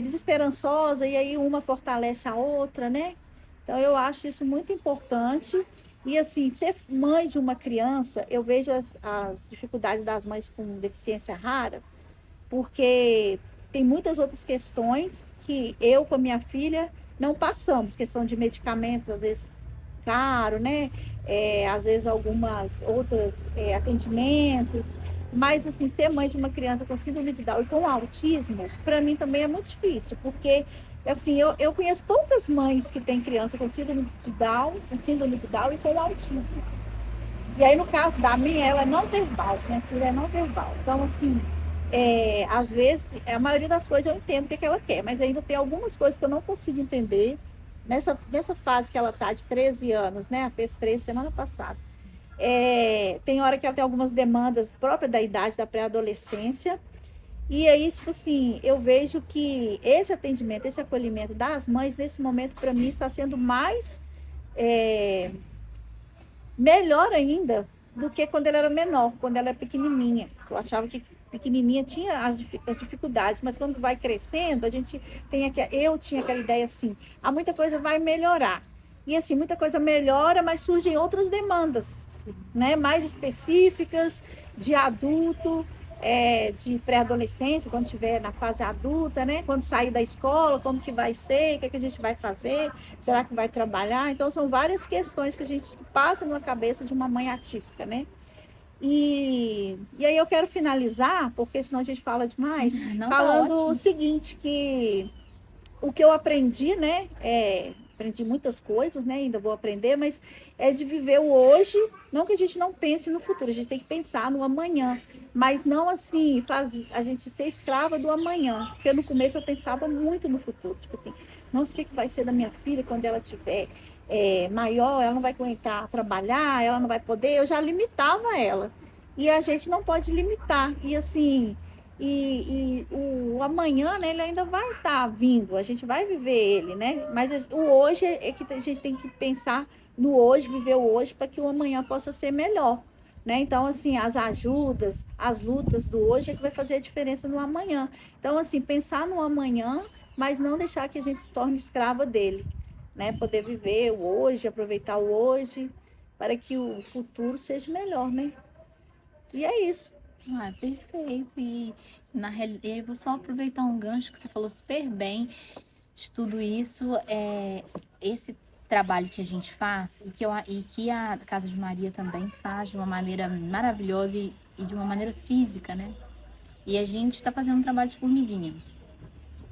Speaker 3: desesperançosa, e aí uma fortalece a outra, né? Então, eu acho isso muito importante. E, assim, ser mãe de uma criança, eu vejo as dificuldades das mães com deficiência rara, porque tem muitas outras questões que eu com a minha filha não passamos, questão de medicamentos, às vezes caro, né? Às vezes algumas outras atendimentos, mas assim, ser mãe de uma criança com síndrome de Down e com autismo, para mim também é muito difícil, porque assim, eu conheço poucas mães que têm criança com síndrome de Down e com autismo. E aí, no caso da minha, ela é não verbal, minha filha é não verbal. Então, assim, às vezes, a maioria das coisas eu entendo o que ela quer, mas ainda tem algumas coisas que eu não consigo entender. Nessa fase que ela está de 13 anos, né? Ela fez 13 semana passada. Tem hora que ela tem algumas demandas próprias da idade da pré-adolescência. E aí, tipo assim, eu vejo que esse atendimento, esse acolhimento das mães, nesse momento, para mim, está sendo mais melhor ainda do que quando ela era menor, quando ela era pequenininha. Eu achava que pequenininha tinha as dificuldades, mas quando vai crescendo, eu tinha aquela ideia assim, muita coisa vai melhorar. E assim, muita coisa melhora, mas surgem outras demandas, né, mais específicas, de adulto, de pré-adolescência, quando estiver na fase adulta, né, quando sair da escola, como que vai ser, o que a gente vai fazer, será que vai trabalhar? Então, são várias questões que a gente passa na cabeça de uma mãe atípica, né? E aí eu quero finalizar, porque senão a gente fala demais,
Speaker 1: Não,
Speaker 3: falando
Speaker 1: tá
Speaker 3: o seguinte, que o que eu aprendi, né, aprendi muitas coisas, né, ainda vou aprender, mas é de viver o hoje, não que a gente não pense no futuro, a gente tem que pensar no amanhã, mas não assim, a gente ser escrava do amanhã, porque no começo eu pensava muito no futuro, tipo assim, nossa, o que vai ser da minha filha quando ela tiver maior, ela não vai aguentar trabalhar, ela não vai poder, eu já limitava ela. E a gente não pode limitar. E assim, o amanhã, né, ele ainda vai estar vindo, a gente vai viver ele, né? Mas o hoje é que a gente tem que pensar no hoje, viver o hoje, para que o amanhã possa ser melhor. Né? Então, assim, as ajudas, as lutas do hoje é que vai fazer a diferença no amanhã. Então, assim, pensar no amanhã, mas não deixar que a gente se torne escrava dele. Né? Poder viver o hoje, aproveitar o hoje, para que o futuro seja melhor, né? E é isso.
Speaker 1: Perfeito. E na realidade, eu vou só aproveitar um gancho que você falou super bem de tudo isso. Esse trabalho que a gente faz e que a Casa de Maria também faz de uma maneira maravilhosa e de uma maneira física, né? E a gente está fazendo um trabalho de formiguinha,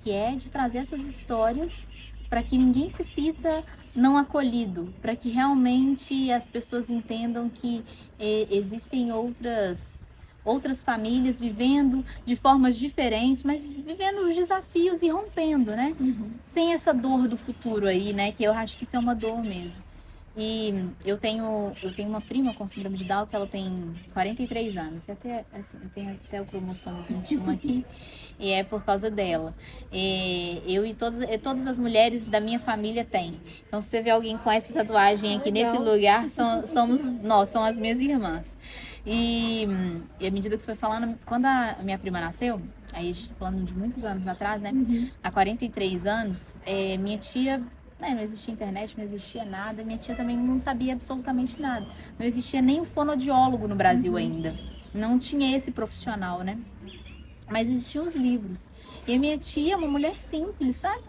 Speaker 1: que é de trazer essas histórias para que ninguém se sinta não acolhido, para que realmente as pessoas entendam que existem outras famílias vivendo de formas diferentes, mas vivendo os desafios e rompendo, né? Sem essa dor do futuro aí, né? Que eu acho que isso é uma dor mesmo. E eu tenho uma prima com síndrome de Down que ela tem 43 anos. E até, assim, eu tenho até o cromossomo 21 aqui, e é por causa dela. Eu e todas as mulheres da minha família têm. Então, se você vê alguém com essa tatuagem aqui nesse lugar, somos nós, são as minhas irmãs. E à medida que você foi falando, quando a minha prima nasceu, aí a gente tá falando de muitos anos atrás, né? Há 43 anos, minha tia... não existia internet, não existia nada. Minha tia também não sabia absolutamente nada. Não existia nem o fonoaudiólogo no Brasil ainda. Não tinha esse profissional, né? Mas existiam os livros. E a minha tia, uma mulher simples, sabe?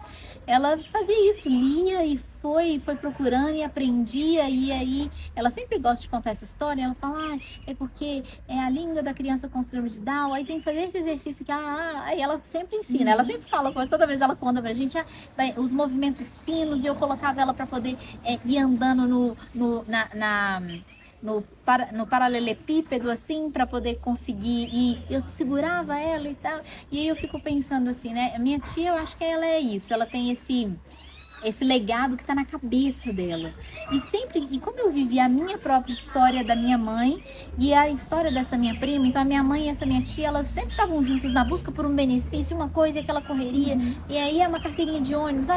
Speaker 1: Ela fazia isso, lia e foi procurando e aprendia. E aí, ela sempre gosta de contar essa história. Ela fala, é porque é a língua da criança com síndrome de Down. Aí tem que fazer esse exercício que, aí ela sempre ensina. Ela sempre fala, toda vez ela conta pra gente os movimentos finos. E eu colocava ela pra poder ir andando no paralelepípedo, assim, para poder conseguir, e eu segurava ela e tal, e aí eu fico pensando assim, né, a minha tia, eu acho que ela é isso, ela tem esse legado que tá na cabeça dela, e como eu vivi a minha própria história da minha mãe, e a história dessa minha prima, então a minha mãe e essa minha tia, elas sempre estavam juntas na busca por um benefício, uma coisa, aquela correria, e aí é uma carteirinha de ônibus,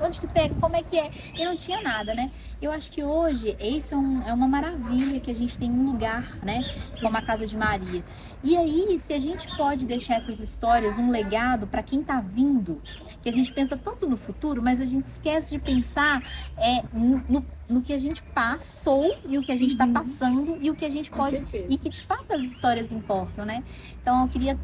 Speaker 1: onde que pega, como é que é, e não tinha nada, né. Eu acho que hoje isso é uma maravilha que a gente tem um lugar, né, como a Casa de Maria. E aí, se a gente pode deixar essas histórias, um legado para quem está vindo, que a gente pensa tanto no futuro, mas a gente esquece de pensar no que a gente passou e o que a gente está passando e o que a gente pode, e que de fato as histórias importam, né? Então eu queria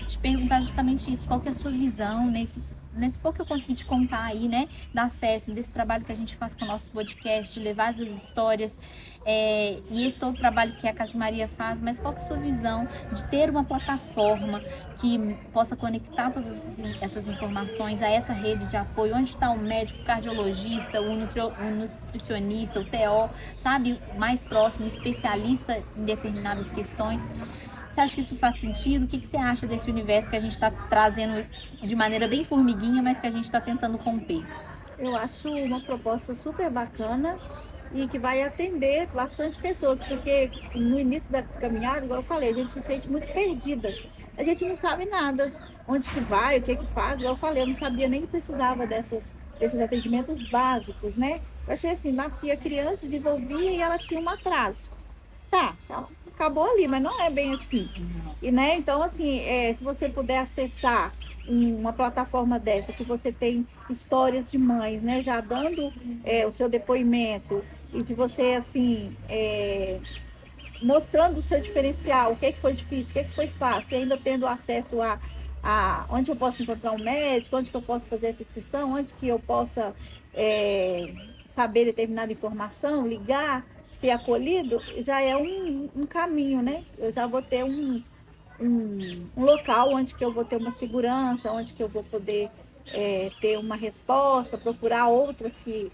Speaker 1: te perguntar justamente isso, qual que é a sua visão nesse pouco que eu consegui te contar aí, né, da acesso, desse trabalho que a gente faz com o nosso podcast, de levar essas histórias, e esse todo trabalho que a Casa de Maria faz, mas qual que é a sua visão de ter uma plataforma que possa conectar todas essas informações a essa rede de apoio, onde está o médico, o cardiologista, o nutricionista, o TO, sabe, mais próximo, especialista em determinadas questões. Você acha que isso faz sentido? O que você acha desse universo que a gente está trazendo de maneira bem formiguinha, mas que a gente está tentando romper?
Speaker 3: Eu acho uma proposta super bacana e que vai atender bastante pessoas, porque no início da caminhada, igual eu falei, a gente se sente muito perdida. A gente não sabe nada, onde que vai, o que que faz. Igual eu falei, eu não sabia nem que precisava desses atendimentos básicos, né? Eu achei assim, nascia criança, desenvolvia e ela tinha um atraso. Tá, acabou ali, mas não é bem assim. E, né, então, assim, se você puder acessar uma plataforma dessa, que você tem histórias de mães, né, já dando o seu depoimento, e de você, assim, mostrando o seu diferencial, o que foi difícil, o que foi fácil, e ainda tendo acesso a onde eu posso encontrar um médico, onde que eu posso fazer essa inscrição, onde que eu possa saber determinada informação, ligar, ser acolhido, já é um caminho, né? Eu já vou ter um local onde que eu vou ter uma segurança, onde que eu vou poder ter uma resposta, procurar outras que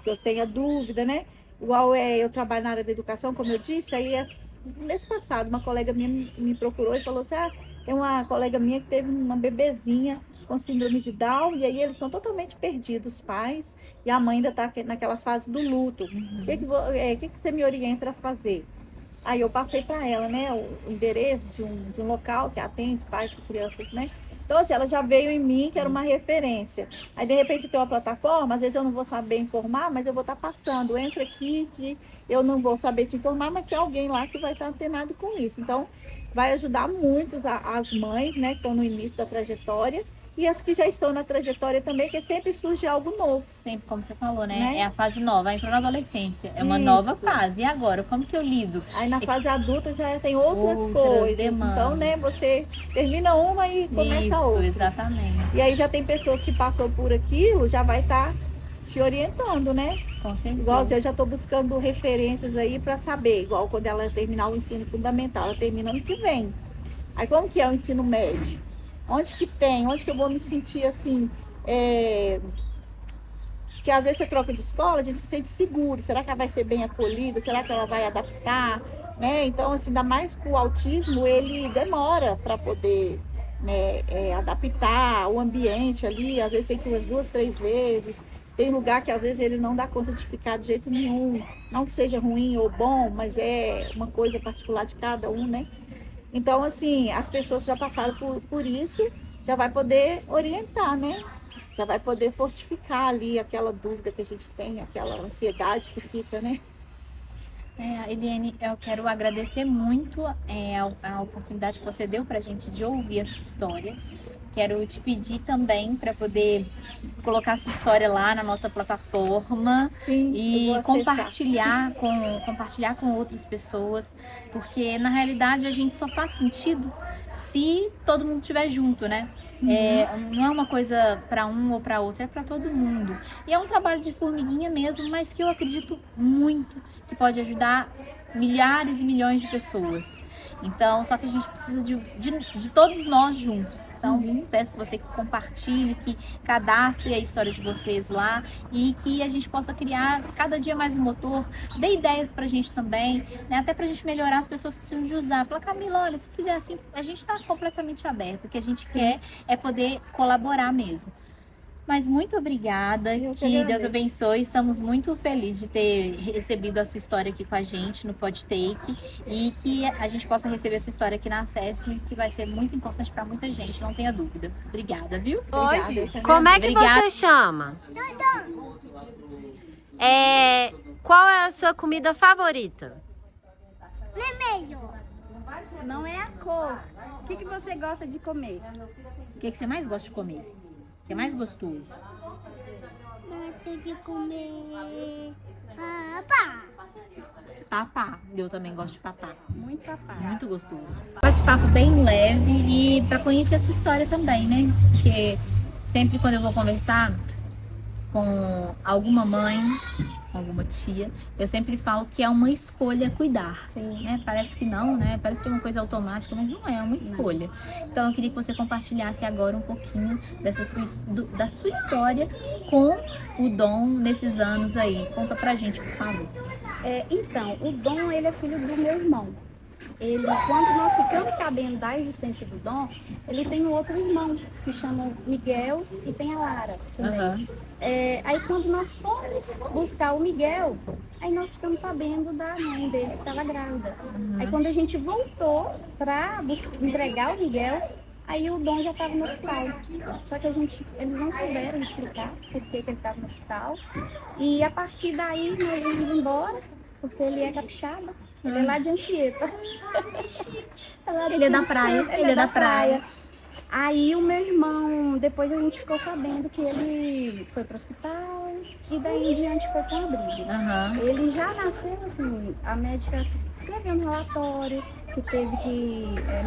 Speaker 3: eu tenha dúvida, né? Igual eu trabalho na área da educação, como eu disse, aí mês passado uma colega minha me procurou e falou assim, tem uma colega minha que teve uma bebezinha com síndrome de Down, e aí eles são totalmente perdidos, os pais, e a mãe ainda está naquela fase do luto. O que você me orienta a fazer? Aí eu passei para ela, né, o endereço de um local que atende pais com crianças, né? Então, assim, ela já veio em mim, que era uma referência. Aí, de repente, tem uma plataforma, às vezes eu não vou saber informar, mas eu vou estar passando. Entra aqui, que eu não vou saber te informar, mas tem alguém lá que vai estar antenado com isso. Então, vai ajudar muito as mães, né, que estão no início da trajetória, e as que já estão na trajetória também, que sempre surge algo novo.
Speaker 1: Sempre, como você falou, né? É a fase nova, entrou na adolescência, é uma nova fase. E agora, como que eu lido?
Speaker 3: Aí na fase adulta já tem outras coisas. Demandas. Então, né, você termina uma e começa outra.
Speaker 1: Exatamente.
Speaker 3: E aí já tem pessoas que passou por aquilo, já vai estar te orientando, né?
Speaker 1: Com certeza.
Speaker 3: Igual eu já estou buscando referências aí para saber, igual quando ela terminar o ensino fundamental, ela termina ano que vem. Aí como que é o ensino médio? Onde que eu vou me sentir assim, que às vezes você troca de escola, a gente se sente seguro, será que ela vai ser bem acolhida, será que ela vai adaptar, né? Então, assim, ainda mais com o autismo, ele demora para poder, né, adaptar o ambiente ali, às vezes tem que ir umas 2, 3 vezes, Tem lugar que às vezes ele não dá conta de ficar de jeito nenhum. Não que seja ruim ou bom, mas é uma coisa particular de cada um, né? Então, assim, as pessoas já passaram por isso, já vai poder orientar, né? Já vai poder fortificar ali aquela dúvida que a gente tem, aquela ansiedade que fica, né?
Speaker 1: Eliane, eu quero agradecer muito a oportunidade que você deu para a gente de ouvir a sua história. Quero te pedir também para poder colocar a sua história lá na nossa plataforma.
Speaker 3: Sim,
Speaker 1: E
Speaker 3: eu vou acessar.
Speaker 1: compartilhar com outras pessoas, porque na realidade a gente só faz sentido se todo mundo estiver junto, né? Não é uma coisa para um ou para outro, é para todo mundo. E é um trabalho de formiguinha mesmo, mas que eu acredito muito que pode ajudar milhares e milhões de pessoas. Então, só que a gente precisa de todos nós juntos. Então, peço você que compartilhe, que cadastre a história de vocês lá e que a gente possa criar cada dia mais um motor. Dê ideias pra gente também, né? Até pra gente melhorar, as pessoas precisam de usar. Fala, Camila, olha, se fizer assim, a gente tá completamente aberto. O que a gente quer é poder colaborar mesmo. Mas muito obrigada, que Deus abençoe. Estamos muito felizes de ter recebido a sua história aqui com a gente no PodTake e que a gente possa receber a sua história aqui na Acesse, que vai ser muito importante para muita gente, não tenha dúvida. Obrigada, viu?
Speaker 2: Obrigada.
Speaker 4: Como é que
Speaker 1: Obrigada.
Speaker 4: você chama? Qual é a sua comida favorita?
Speaker 5: Não é a cor. O que você gosta de comer?
Speaker 1: O que você mais gosta de comer? O que é mais gostoso?
Speaker 6: Gosto de comer papá.
Speaker 1: Papá. Eu também gosto de papá.
Speaker 5: Muito papá.
Speaker 1: Muito gostoso. Bate-papo bem leve e para conhecer a sua história também, né? Porque sempre quando eu vou conversar com alguma mãe, alguma tia, eu sempre falo que é uma escolha cuidar.
Speaker 5: Sim.
Speaker 1: Né? Parece que não, né? Parece que é uma coisa automática, mas não é uma escolha. Então eu queria que você compartilhasse agora um pouquinho da sua história com o Dom nesses anos aí. Conta pra gente, por favor.
Speaker 5: Então, o Dom, ele é filho do meu irmão. Ele, quando nós ficamos sabendo da existência do Dom, ele tem um outro irmão, que chama Miguel, e tem a Lara também.
Speaker 1: Aham.
Speaker 5: Aí quando nós fomos buscar o Miguel, aí nós ficamos sabendo da mãe dele que estava grávida. Aí quando a gente voltou para entregar o Miguel, aí o Dom já estava no hospital. Só que eles não souberam explicar por que ele estava no hospital. E a partir daí nós íamos embora, porque ele é capixaba. Ele é lá de Anchieta.
Speaker 1: Ele é da praia. Ele é da praia.
Speaker 5: Aí o meu irmão, depois a gente ficou sabendo que ele foi pro hospital e daí em diante foi para um abrigo.
Speaker 1: Aham.
Speaker 5: Ele já nasceu assim, a médica escreveu no relatório que teve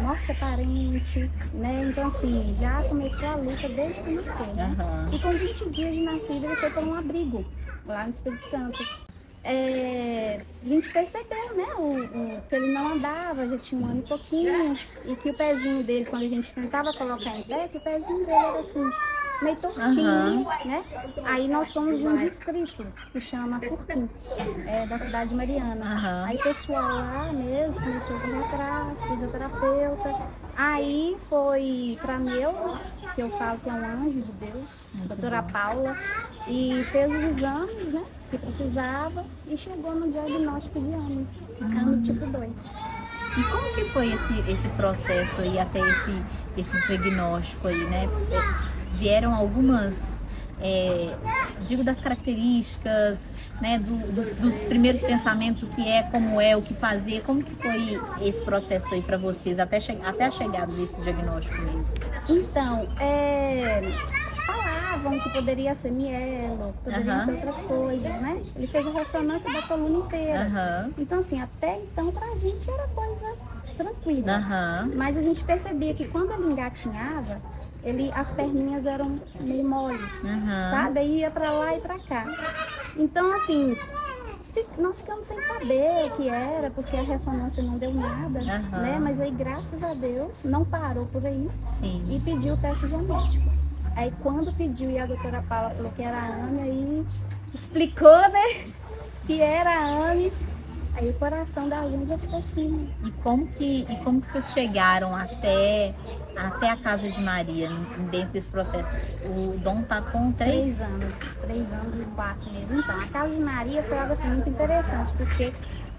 Speaker 5: morte aparente, né? Então assim, já começou a luta desde que nasceu, né?
Speaker 1: Aham.
Speaker 5: E com 20 dias de nascida ele foi para um abrigo, lá no Espírito Santo. A gente percebeu, né, que ele não andava, já tinha 1 ano e pouquinho, e que o pezinho dele, quando a gente tentava colocar em pé, que o pezinho dele era assim, meio tortinho, né? Aí nós somos de um distrito que chama Furquim, da cidade de Mariana.
Speaker 1: Aham.
Speaker 5: Aí o pessoal lá mesmo começou a vir atrás, fisioterapeuta. Aí foi pra Neuma, que eu falo que é um anjo de Deus, doutora Paula, e fez os exames, né, que precisava e chegou no diagnóstico de AME tipo 2.
Speaker 1: E como que foi esse processo aí até esse diagnóstico aí, né? Vieram algumas, digo, das características, né, dos primeiros pensamentos, o que é, como é, o que fazer, como que foi esse processo aí para vocês, até a chegada desse diagnóstico mesmo?
Speaker 5: Então, falavam que poderia ser mielo, poderia ser outras coisas, né? Ele fez a ressonância da coluna inteira.
Speaker 1: Aham.
Speaker 5: Então, assim, até então pra gente era coisa tranquila.
Speaker 1: Aham.
Speaker 5: Mas a gente percebia que quando ele engatinhava, as perninhas eram meio mole,
Speaker 1: Aham.
Speaker 5: sabe? Aí ia pra lá e pra cá. Então, assim, nós ficamos sem saber o que era, porque a ressonância não deu nada,
Speaker 1: Aham.
Speaker 5: né? Mas aí, graças a Deus, não parou por aí
Speaker 1: Sim.
Speaker 5: e pediu o teste genético. Aí, quando pediu e a doutora Paula falou que era a AME, aí explicou, né, que era a AME. Aí o coração da Aline já ficou assim.
Speaker 1: E como que vocês chegaram até a casa de Maria dentro desse processo? O Dom tá com
Speaker 5: 3 anos e 4 meses. Então, a casa de Maria foi algo assim muito interessante, porque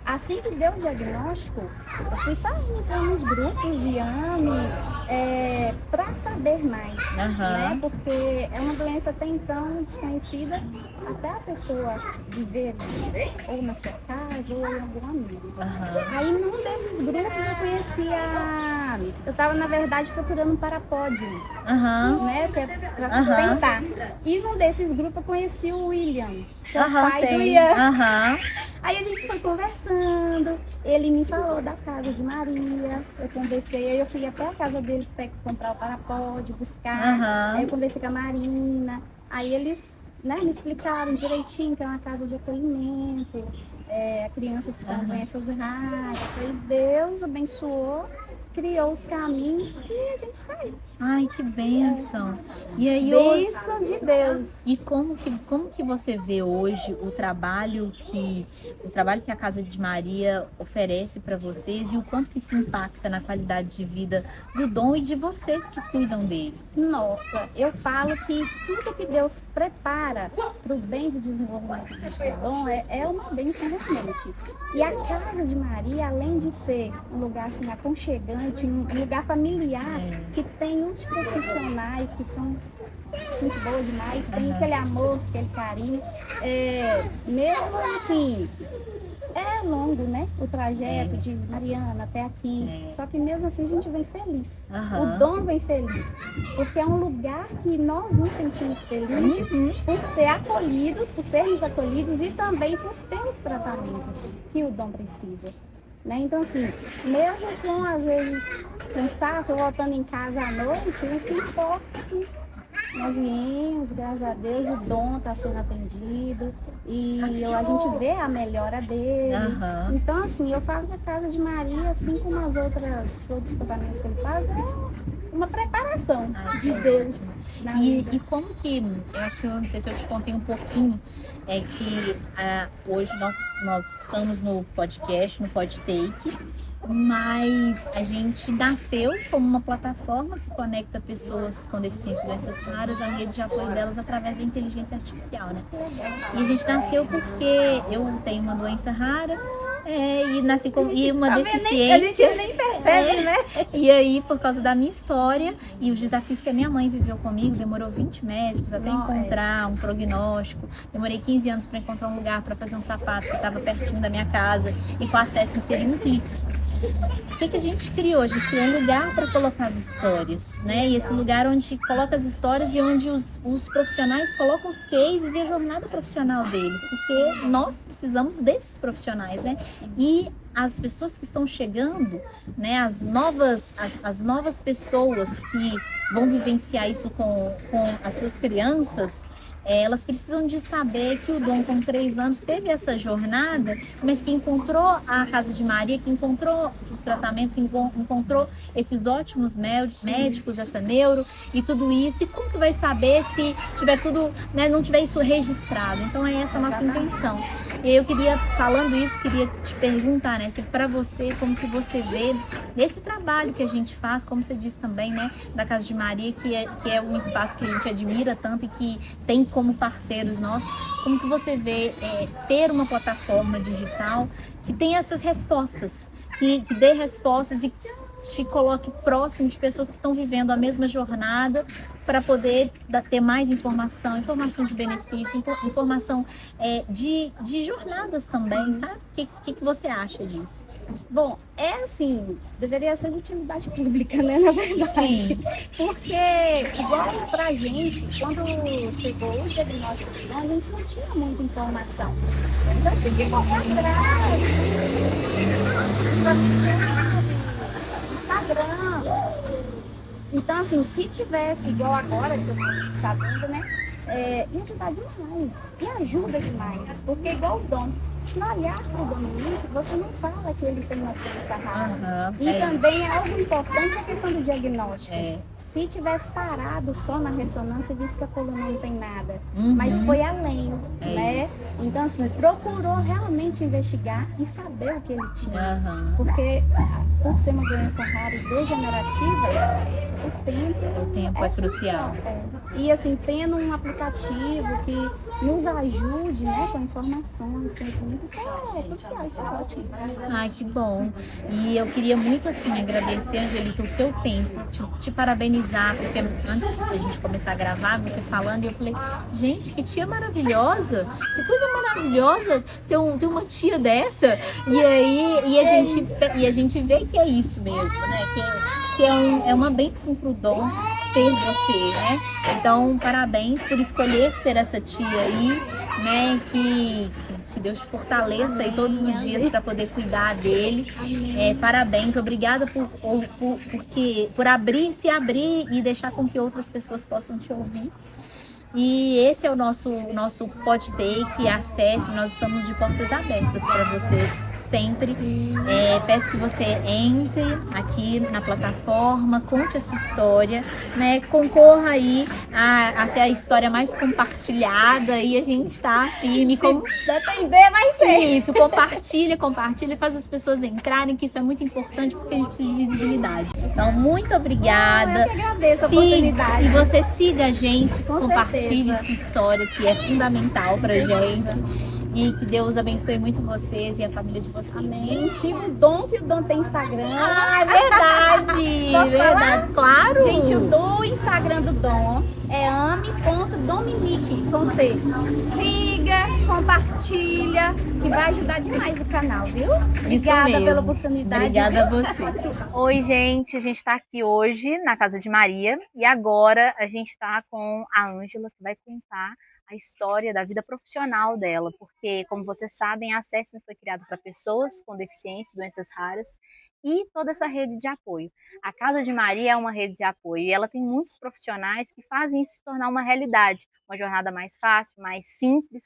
Speaker 5: assim que deu o diagnóstico, eu fui saindo, entrando nos grupos de AME, para saber mais, né? Porque é uma doença até então desconhecida, até a pessoa viver ou na sua casa ou em algum amigo. Aí num desses grupos eu conhecia, eu estava na verdade procurando um parapódio, né? Que é para sustentar. E num desses grupos eu conheci o William, que é o pai do Ian. Aí a gente foi conversando, ele me falou da casa de Maria, eu conversei, aí eu fui até a casa dele para comprar o parapódio, buscar, aí eu conversei com a Marina, aí eles, né, me explicaram direitinho que é uma casa de acolhimento, crianças com doenças raras, aí Deus abençoou, criou os caminhos e a gente está aí.
Speaker 1: Ai, que bênção! E aí,
Speaker 5: bênção de Deus!
Speaker 1: E como que você vê hoje o trabalho que a Casa de Maria oferece para vocês e o quanto que isso impacta na qualidade de vida do Dom e de vocês que cuidam dele?
Speaker 5: Nossa, eu falo que tudo que Deus prepara para o bem do desenvolvimento do Dom é uma bênção realmente. E a Casa de Maria, além de ser um lugar assim aconchegante, um lugar familiar, que tem uns profissionais que são gente boa demais, tem aquele amor, aquele carinho, mesmo assim, é longo, né? O trajeto de Mariana até aqui, só que mesmo assim a gente vem feliz, o Dom vem feliz, porque é um lugar que nós nos sentimos felizes por ser acolhidos, por sermos acolhidos e também por ter os tratamentos que o Dom precisa. Né? Então, assim, mesmo com, às vezes, cansaço, ou voltando em casa à noite, o que importa é que nós viemos, graças a Deus, o Dom está sendo atendido e a gente vê a melhora dele. Então, assim, eu falo que a Casa de Maria, assim como os outros tratamentos que ele faz, é uma preparação de Deus.
Speaker 1: E como que, eu não sei se eu te contei um pouquinho, é que hoje nós estamos no podcast, no PodTake, mas a gente nasceu como uma plataforma que conecta pessoas com deficiência e doenças raras à rede de apoio delas através da inteligência artificial, né? E a gente nasceu porque eu tenho uma doença rara, e nasci com uma deficiência.
Speaker 2: A gente nem percebe, né?
Speaker 1: E aí, por causa da minha história e os desafios que a minha mãe viveu comigo, demorou 20 médicos até encontrar um prognóstico. Demorei 15 anos para encontrar um lugar para fazer um sapato que estava pertinho da minha casa e com acesso seria um clique. O que a gente criou? A gente criou um lugar para colocar as histórias, né? E esse lugar onde coloca as histórias e onde os profissionais colocam os cases e a jornada profissional deles, porque nós precisamos desses profissionais, né? E as pessoas que estão chegando, né? As novas pessoas que vão vivenciar isso com as suas crianças, elas precisam de saber que o Dom, com 3 anos, teve essa jornada, mas que encontrou a Casa de Maria, que encontrou os tratamentos, encontrou esses ótimos médicos, essa neuro e tudo isso. E como que vai saber se tiver tudo, né, não tiver isso registrado? Então é essa a nossa intenção. E eu falando isso, queria te perguntar, né, se para você, como que você vê esse trabalho que a gente faz, como você disse também, né, da Casa de Maria, que é um espaço que a gente admira tanto e que tem como parceiros nossos, como que você vê ter uma plataforma digital que tem essas respostas, que dê respostas e te coloque próximo de pessoas que estão vivendo a mesma jornada para poder ter mais informação de benefício, informação de jornadas também, sabe? O que você acha disso?
Speaker 5: Bom, assim, deveria ser de utilidade pública, né, na verdade.
Speaker 1: Sim.
Speaker 5: Porque, igual pra gente, quando chegou o diagnóstico, a gente não tinha muita informação. Então, tinha que correr atrás. Instagram. Então, assim, se tivesse igual agora, que eu tô sabendo, né, ia ajudar demais. E ajuda demais. Porque, igual o Dom, se olhar para o Dominique, você não fala que ele tem uma doença rara. E também é algo importante a questão do diagnóstico. Se tivesse parado só na ressonância, disse que a coluna não tem nada.
Speaker 1: Uhum.
Speaker 5: Mas foi além,
Speaker 1: É
Speaker 5: né?
Speaker 1: isso.
Speaker 5: Então, assim, procurou realmente investigar e saber o que ele tinha.
Speaker 1: Aham.
Speaker 5: Porque, por ser uma doença rara e degenerativa, o tempo
Speaker 1: É crucial.
Speaker 5: E, assim, tendo um aplicativo que nos ajude, né, com informações, conhecimento, isso é crucial, isso é ótimo.
Speaker 1: Ai, que bom. E eu queria muito, assim, agradecer, Angelita, o seu tempo, te parabenizar, porque antes da gente começar a gravar, você falando, e eu falei, gente, que tia maravilhosa, que coisa maravilhosa ter uma tia dessa. E aí, a gente vê que é isso mesmo, né? Que é uma bênção pro Dom ter você, né? Então, parabéns por escolher ser essa tia aí, né? Que Deus te fortaleça aí todos os dias para poder cuidar dele. Parabéns, obrigada por se abrir e deixar com que outras pessoas possam te ouvir. E esse é o nosso Pod Take, acesse, nós estamos de portas abertas para vocês sempre. Peço que você entre aqui na plataforma, conte a sua história, né? Concorra aí a ser a história mais compartilhada e a gente está firme.
Speaker 5: Depender, vai ser.
Speaker 1: Isso, compartilha, faz as pessoas entrarem, que isso é muito importante porque a gente precisa de visibilidade. Então, muito obrigada.
Speaker 5: Eu que agradeço a oportunidade.
Speaker 1: E você siga a gente,
Speaker 5: Com
Speaker 1: compartilhe
Speaker 5: certeza.
Speaker 1: sua história, que é fundamental pra gente. E que Deus abençoe muito vocês e a família de vocês.
Speaker 5: Amém. Siga o Dom, que o Dom tem Instagram.
Speaker 1: Ah, é verdade!
Speaker 5: Posso
Speaker 1: verdade, claro!
Speaker 5: Gente, o Instagram do Dom é ame.dominique, com C. Siga, compartilha, que vai ajudar demais o canal, viu? Obrigada
Speaker 1: mesmo.
Speaker 5: pela oportunidade.
Speaker 1: Obrigada a você. Oi, gente, a gente está aqui hoje na casa de Maria e agora a gente está com a Ângela, que vai contar a história da vida profissional dela, porque, como vocês sabem, a Assessment foi criada para pessoas com deficiência e doenças raras e toda essa rede de apoio. A Casa de Maria é uma rede de apoio e ela tem muitos profissionais que fazem isso se tornar uma realidade, uma jornada mais fácil, mais simples,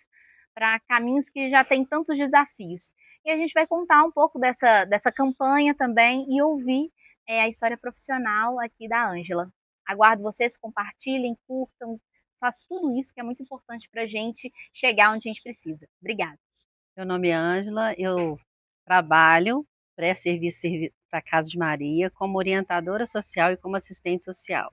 Speaker 1: para caminhos que já têm tantos desafios. E a gente vai contar um pouco dessa campanha também e ouvir a história profissional aqui da Ângela. Aguardo vocês, compartilhem, curtam, faço tudo isso que é muito importante para a gente chegar onde a gente precisa. Obrigada.
Speaker 7: Meu nome é Ângela, eu trabalho pré-serviço para a Casa de Maria como orientadora social e como assistente social.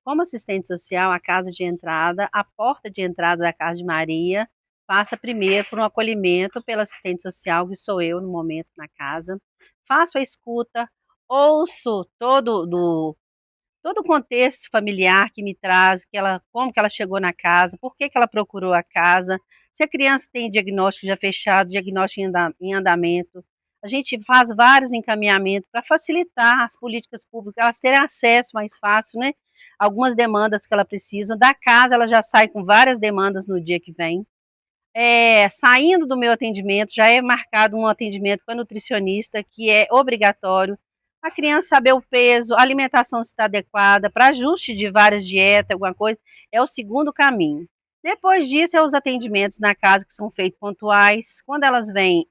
Speaker 7: Como assistente social, a casa de entrada, a porta de entrada da Casa de Maria passa primeiro por um acolhimento pela assistente social, que sou eu no momento na casa. Faço a escuta, ouço todo o contexto familiar que me traz, como que ela chegou na casa, por que ela procurou a casa, se a criança tem diagnóstico já fechado, diagnóstico em andamento. A gente faz vários encaminhamentos para facilitar as políticas públicas, elas terem acesso mais fácil, né? Algumas demandas que ela precisa. Da casa, ela já sai com várias demandas no dia que vem. Saindo do meu atendimento, já é marcado um atendimento com a nutricionista, que é obrigatório. A criança saber o peso, a alimentação se está adequada, para ajuste de várias dietas, alguma coisa, é o segundo caminho. Depois disso, os atendimentos na casa que são feitos pontuais. Quando elas vêm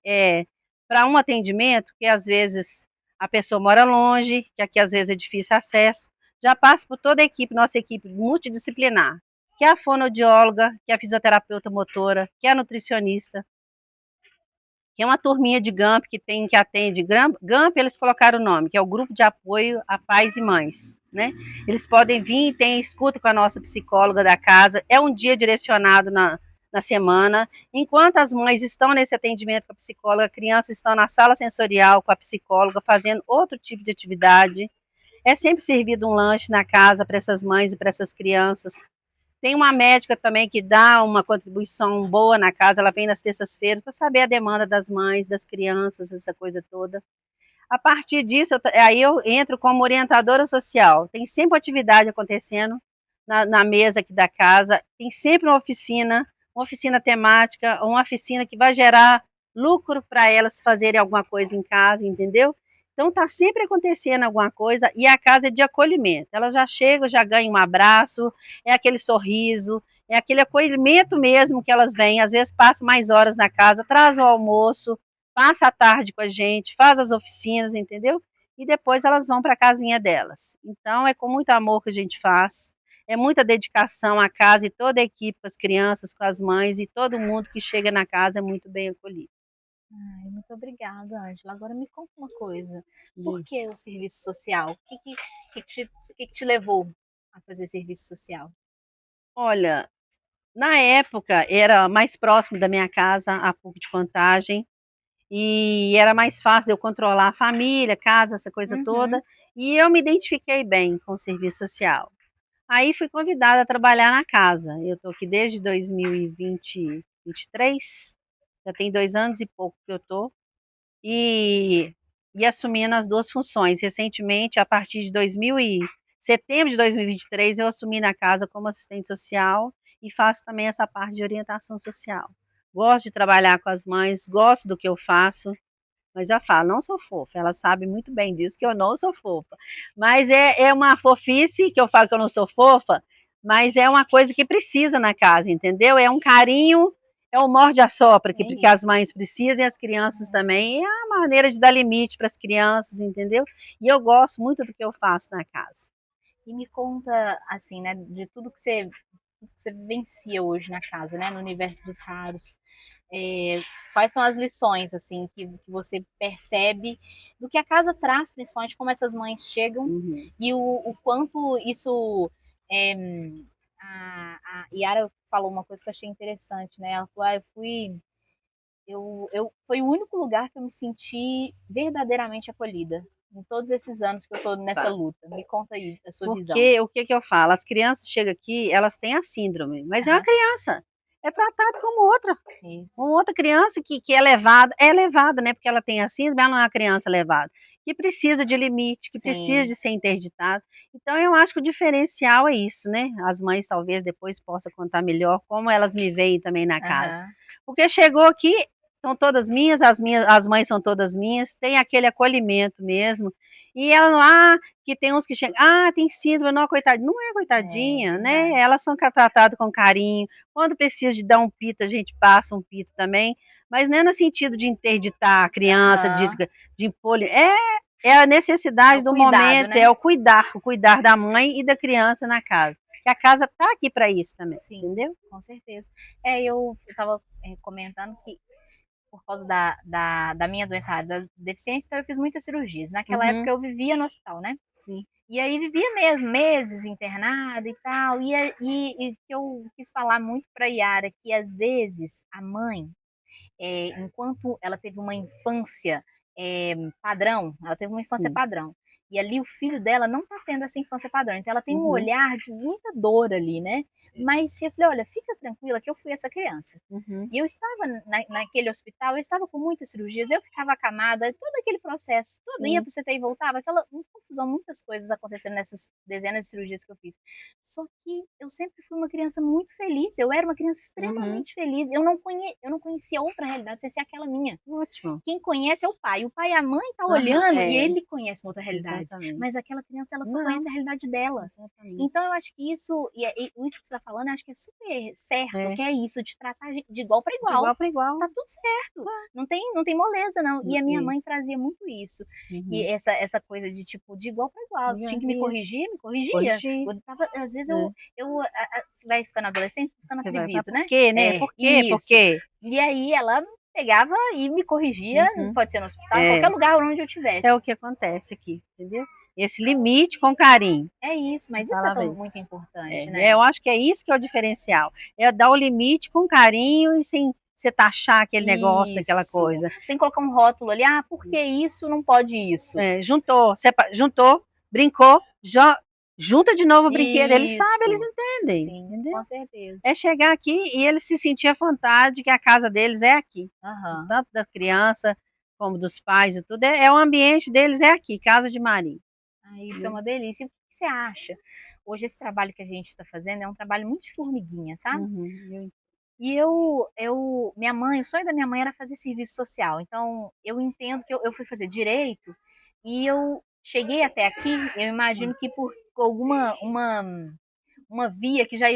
Speaker 7: para um atendimento, que às vezes a pessoa mora longe, que aqui às vezes é difícil acesso, já passa por toda a equipe, nossa equipe multidisciplinar, que é a fonoaudióloga, que é a fisioterapeuta motora, que é a nutricionista, que é uma turminha de GAMP que atende. GAMP, eles colocaram o nome, que é o Grupo de Apoio a Pais e Mães, né? Eles podem vir, tem escuta com a nossa psicóloga da casa, é um dia direcionado na semana. Enquanto as mães estão nesse atendimento com a psicóloga, crianças estão na sala sensorial com a psicóloga, fazendo outro tipo de atividade. É sempre servido um lanche na casa para essas mães e para essas crianças. Tem uma médica também que dá uma contribuição boa na casa, ela vem nas terças-feiras para saber a demanda das mães, das crianças, essa coisa toda. A partir disso, aí eu entro como orientadora social. Tem sempre atividade acontecendo na mesa aqui da casa, tem sempre uma oficina temática, uma oficina que vai gerar lucro para elas fazerem alguma coisa em casa, entendeu? Então está sempre acontecendo alguma coisa e a casa é de acolhimento. Ela já chega, já ganha um abraço, é aquele sorriso, é aquele acolhimento mesmo que elas vêm. Às vezes passam mais horas na casa, traz o almoço, passa a tarde com a gente, faz as oficinas, entendeu? e depois elas vão para a casinha delas. Então é com muito amor que a gente faz, é muita dedicação à casa e toda a equipe, com as crianças, com as mães e todo mundo que chega na casa é muito bem acolhido.
Speaker 1: Ai, muito obrigada, Ângela. Agora me conta uma coisa. Por que o serviço social? O que que te levou a fazer serviço social?
Speaker 7: Olha, na época era mais próximo da minha casa, a PUC de Contagem, e era mais fácil de eu controlar a família, casa, essa coisa
Speaker 1: Uhum.
Speaker 7: toda, e eu me identifiquei bem com o serviço social. Aí fui convidada a trabalhar na casa. Eu estou aqui desde 2023, já tem 2 anos e pouco que eu estou, e, e assumindo as duas funções. Recentemente, a partir de setembro de 2023, eu assumi na casa como assistente social e faço também essa parte de orientação social. Gosto de trabalhar com as mães, gosto do que eu faço, mas eu falo, não sou fofa. Ela sabe muito bem disso, que eu não sou fofa. Mas é uma fofice que eu falo que eu não sou fofa, mas é uma coisa que precisa na casa, entendeu? É um carinho, é um morde-a-sopra
Speaker 1: É
Speaker 7: que as
Speaker 1: isso.
Speaker 7: mães precisam e as crianças também. É a maneira de dar limite para as crianças, entendeu? E eu gosto muito do que eu faço na casa.
Speaker 1: E me conta, assim, né, de tudo que você vivencia hoje na casa, né, no universo dos raros. É, quais são as lições, assim, que você percebe do que a casa traz, principalmente como essas mães chegam
Speaker 7: Uhum.
Speaker 1: e o quanto isso. é, a Yara falou uma coisa que eu achei interessante, né? Ela falou: eu fui. Foi o único lugar que eu me senti verdadeiramente acolhida em todos esses anos que eu tô nessa
Speaker 7: Tá.
Speaker 1: luta. Me conta aí a sua visão.
Speaker 7: Porque o que que eu falo? As crianças chegam aqui, elas têm a síndrome, mas é uma
Speaker 1: Aham,
Speaker 7: criança. É tratado como outra.
Speaker 1: isso.
Speaker 7: Uma outra criança que é levada, né? Porque ela tem a síndrome, ela não é uma criança levada. Que precisa de limite, que precisa
Speaker 1: Sim.
Speaker 7: de ser interditada. Então, eu acho que o diferencial é isso, né? As mães talvez depois possam contar melhor como elas me veem também na casa.
Speaker 1: Aham.
Speaker 7: Porque chegou aqui, são todas minhas, as mães são todas minhas, tem aquele acolhimento mesmo. E ela não, que tem uns que chegam, tem síndrome, não, coitadinha. Não é
Speaker 1: É
Speaker 7: coitadinha, né?
Speaker 1: verdade.
Speaker 7: Elas são tratadas com carinho. Quando precisa de dar um pito, a gente passa um pito também. Mas não é no sentido de interditar a criança,
Speaker 1: Aham.
Speaker 7: de impor. É a
Speaker 1: É
Speaker 7: necessidade
Speaker 1: o
Speaker 7: do
Speaker 1: cuidado,
Speaker 7: momento,
Speaker 1: né?
Speaker 7: é o cuidar da mãe e da criança na casa. Que a casa tá aqui para isso também,
Speaker 1: Sim,
Speaker 7: entendeu?
Speaker 1: com certeza. Eu estava comentando que por causa da minha doença da deficiência, então eu fiz muitas cirurgias. Naquela época
Speaker 7: Uhum,
Speaker 1: eu vivia no hospital, né?
Speaker 7: sim.
Speaker 1: E aí vivia mesmo, meses internada e tal. E que eu quis falar muito para Yara que às vezes a mãe, enquanto ela teve uma infância padrão, ela teve uma infância
Speaker 7: Sim.
Speaker 1: padrão. E ali o filho dela não tá tendo essa infância padrão. Então ela tem um
Speaker 7: Uhum,
Speaker 1: olhar de muita dor ali, né? Mas eu falei, olha, fica tranquila que eu fui essa criança.
Speaker 7: uhum,
Speaker 1: E eu estava naquele hospital, eu estava com muitas cirurgias, eu ficava acamada, todo aquele processo, todo ia
Speaker 7: sim.
Speaker 1: para o CT e voltava, aquela confusão, muitas coisas acontecendo nessas dezenas de cirurgias que eu fiz. Só que eu sempre fui uma criança muito feliz, eu era uma criança
Speaker 7: Uhum.
Speaker 1: extremamente feliz, eu não conhecia outra realidade sem ser aquela minha.
Speaker 7: Ótimo.
Speaker 1: Quem conhece é o pai e a mãe tá
Speaker 7: Aham,
Speaker 1: olhando e ele conhece uma outra realidade,
Speaker 7: exatamente.
Speaker 1: mas aquela criança ela só
Speaker 7: Não,
Speaker 1: conhece a realidade dela.
Speaker 7: exatamente.
Speaker 1: Então eu acho que isso que você está falando, eu acho que é super certo,
Speaker 7: É,
Speaker 1: que é isso, de tratar de igual para
Speaker 7: de
Speaker 1: igual.
Speaker 7: igual para igual.
Speaker 1: Tá tudo certo. Não tem moleza, não. E a minha
Speaker 7: É,
Speaker 1: mãe trazia muito isso. E
Speaker 7: uhum.
Speaker 1: essa coisa de, tipo, de igual para igual. Se tinha que me
Speaker 7: Isso,
Speaker 1: corrigir, me corrigia.
Speaker 7: corrigir.
Speaker 1: Às vezes
Speaker 7: É.
Speaker 1: você vai ficando adolescente, ficando
Speaker 7: Você vai falar,
Speaker 1: atrevido,
Speaker 7: por
Speaker 1: né?
Speaker 7: quê, né?
Speaker 1: É,
Speaker 7: Por quê? Por
Speaker 1: isso.
Speaker 7: quê?
Speaker 1: E aí ela pegava e me corrigia,
Speaker 7: Uhum.
Speaker 1: pode ser no hospital, em
Speaker 7: É,
Speaker 1: qualquer lugar onde eu
Speaker 7: é
Speaker 1: estivesse.
Speaker 7: o que acontece aqui, entendeu? Esse limite com carinho.
Speaker 1: É isso,
Speaker 7: Eu
Speaker 1: mas isso é
Speaker 7: falava
Speaker 1: tão
Speaker 7: isso.
Speaker 1: muito importante,
Speaker 7: É,
Speaker 1: né?
Speaker 7: eu acho que é isso que é o diferencial. É dar o limite com carinho e sem você taxar aquele negócio daquela
Speaker 1: Isso.
Speaker 7: coisa.
Speaker 1: Sem colocar um rótulo ali, por que isso não pode isso?
Speaker 7: É, juntou, brincou, junta de novo o brinquedo. Eles sabem, eles
Speaker 1: Isso.
Speaker 7: entendem,
Speaker 1: Sim,
Speaker 7: entendeu?
Speaker 1: com certeza.
Speaker 7: É chegar aqui e eles se sentir à vontade que a casa deles é aqui.
Speaker 1: Aham.
Speaker 7: Tanto da criança como dos pais e tudo. O ambiente deles é aqui, Casa de Maria.
Speaker 1: Isso é
Speaker 7: Entendeu?
Speaker 1: uma delícia. E o que você acha? Hoje esse trabalho que a gente está fazendo é um trabalho muito de formiguinha, sabe?
Speaker 7: Uhum,
Speaker 1: E minha mãe, o sonho da minha mãe era fazer serviço social. Então, eu entendo que eu fui fazer direito e eu cheguei até aqui, eu imagino que por uma via que já,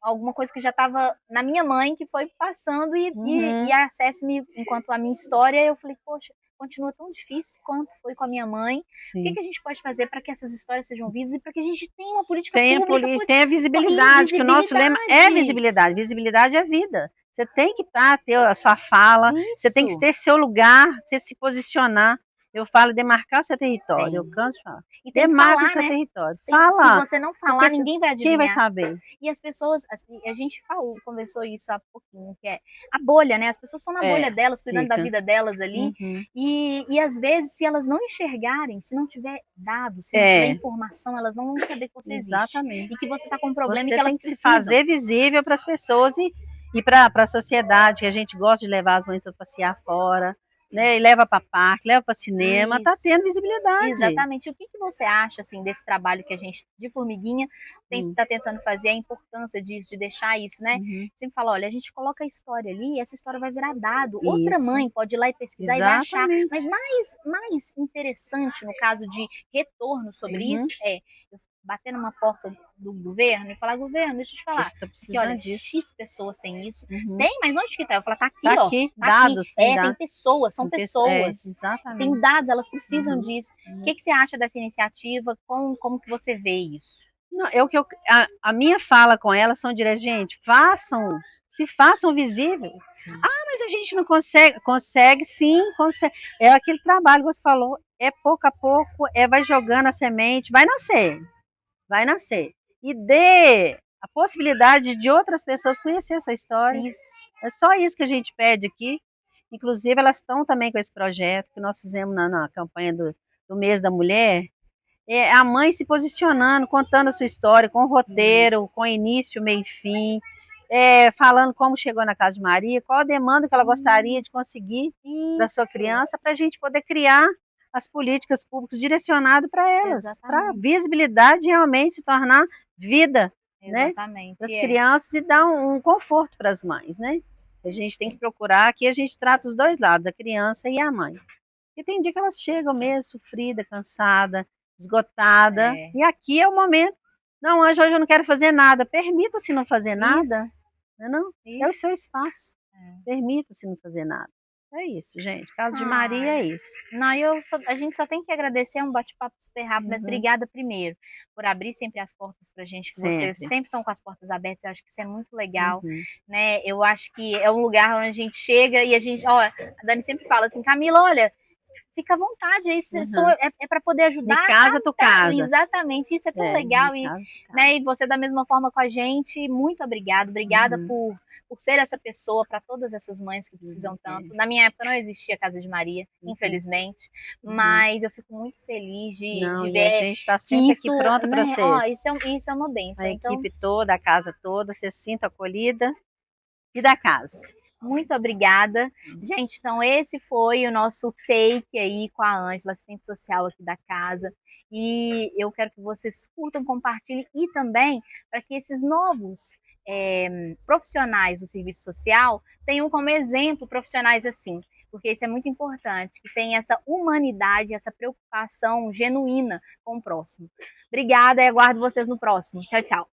Speaker 1: alguma coisa que já estava na minha mãe, que foi passando e
Speaker 7: uhum,
Speaker 1: a Acesse-me, enquanto a minha história, eu falei, poxa, continua tão difícil quanto foi com a minha mãe.
Speaker 7: Sim.
Speaker 1: O que a gente pode fazer para que essas histórias sejam ouvidas e para que a gente tenha uma política
Speaker 7: Tenha,
Speaker 1: pública?
Speaker 7: tenha visibilidade, que o nosso lema é visibilidade. Visibilidade é vida. Você tem que ter a sua fala, você tem que ter seu lugar, você se posicionar. Eu falo demarcar o seu território, eu canso de falar.
Speaker 1: E tem
Speaker 7: Demarca
Speaker 1: falar,
Speaker 7: o seu
Speaker 1: né?
Speaker 7: território.
Speaker 1: Se
Speaker 7: Fala.
Speaker 1: você não falar, ninguém vai adivinhar.
Speaker 7: Quem vai saber?
Speaker 1: E as pessoas, a gente conversou isso há pouquinho, que é a bolha, né? As pessoas estão na bolha delas, cuidando da vida delas ali. E às vezes, se elas não enxergarem, se não tiver dados, se não tiver informação, elas não vão saber que você existe.
Speaker 7: Exatamente.
Speaker 1: E que você está com um problema
Speaker 7: você
Speaker 1: e que elas
Speaker 7: tem que
Speaker 1: precisam.
Speaker 7: se fazer visível para as pessoas e para a sociedade, que a gente gosta de levar as mães para passear fora, né? E leva para parque, leva para cinema, tá tendo visibilidade.
Speaker 1: Exatamente. O que você acha assim desse trabalho que a gente de formiguinha tá tentando fazer, a importância disso, de deixar isso, né? Sempre fala, olha, a gente coloca a história ali, e essa história vai virar dado. Outra mãe pode ir lá e pesquisar e vai achar. Mas mais interessante no caso de retorno sobre isso é eu bater numa porta do governo e falar, governo, deixa eu te falar. Porque, olha, X pessoas têm isso. Tem, mas onde que tá? Eu falo, tá aqui, ó.
Speaker 7: Aqui,
Speaker 1: tá
Speaker 7: dados.
Speaker 1: aqui. Tem pessoas, são pessoas.
Speaker 7: Exatamente.
Speaker 1: Tem dados, elas precisam disso. O que você acha dessa iniciativa? Como que você vê isso?
Speaker 7: Não, a minha fala com elas são direto, gente, se façam visível. Mas a gente não consegue. Consegue, sim, consegue. É aquele trabalho que você falou, é pouco a pouco, vai jogando a semente, vai nascer. E dê a possibilidade de outras pessoas conhecer a sua história. Isso. É só isso que a gente pede aqui. Inclusive, elas estão também com esse projeto que nós fizemos na campanha do mês da mulher. É a mãe se posicionando, contando a sua história, com roteiro, com início, meio e fim, falando como chegou na Casa de Maria, qual a demanda que ela gostaria de conseguir da sua criança, para a gente poder criar as políticas públicas direcionadas para elas, para a visibilidade realmente se tornar vida, né, das crianças e dar um conforto para as mães, né? A gente tem que procurar, aqui a gente trata os dois lados, a criança e a mãe. Porque tem dia que elas chegam mesmo sofrida, cansada, esgotada, e aqui é o momento. Não, Ângela, hoje eu não quero fazer nada. Permita-se não fazer nada, não? É o seu espaço. Permita-se não fazer nada. É isso, gente. Casa de Maria é isso.
Speaker 1: Não, a gente só tem que agradecer, um bate-papo super rápido, mas obrigada primeiro por abrir sempre as portas pra gente, que vocês sempre estão com as portas abertas. Eu acho que isso é muito legal, né? Eu acho que é um lugar onde a gente chega e a gente, a Dani sempre fala assim, Camila, olha, fica à vontade, aí é para poder ajudar.
Speaker 7: De casa, tu casa.
Speaker 1: Exatamente, isso é tão legal. E você da mesma forma com a gente, muito obrigada por ser essa pessoa para todas essas mães que precisam tanto. Na minha época não existia Casa de Maria, infelizmente, mas eu fico muito feliz de ver.
Speaker 7: A gente está sempre aqui pronta para vocês.
Speaker 1: Isso é uma bênção.
Speaker 7: A equipe toda, a casa toda, você se sinta acolhida e da casa.
Speaker 1: Muito obrigada. Gente, então esse foi o nosso take aí com a Ângela, assistente social aqui da casa. E eu quero que vocês curtam, compartilhem e também para que esses novos profissionais do serviço social tenham como exemplo profissionais assim, porque isso é muito importante, que tenha essa humanidade, essa preocupação genuína com o próximo. Obrigada e aguardo vocês no próximo. Tchau, tchau.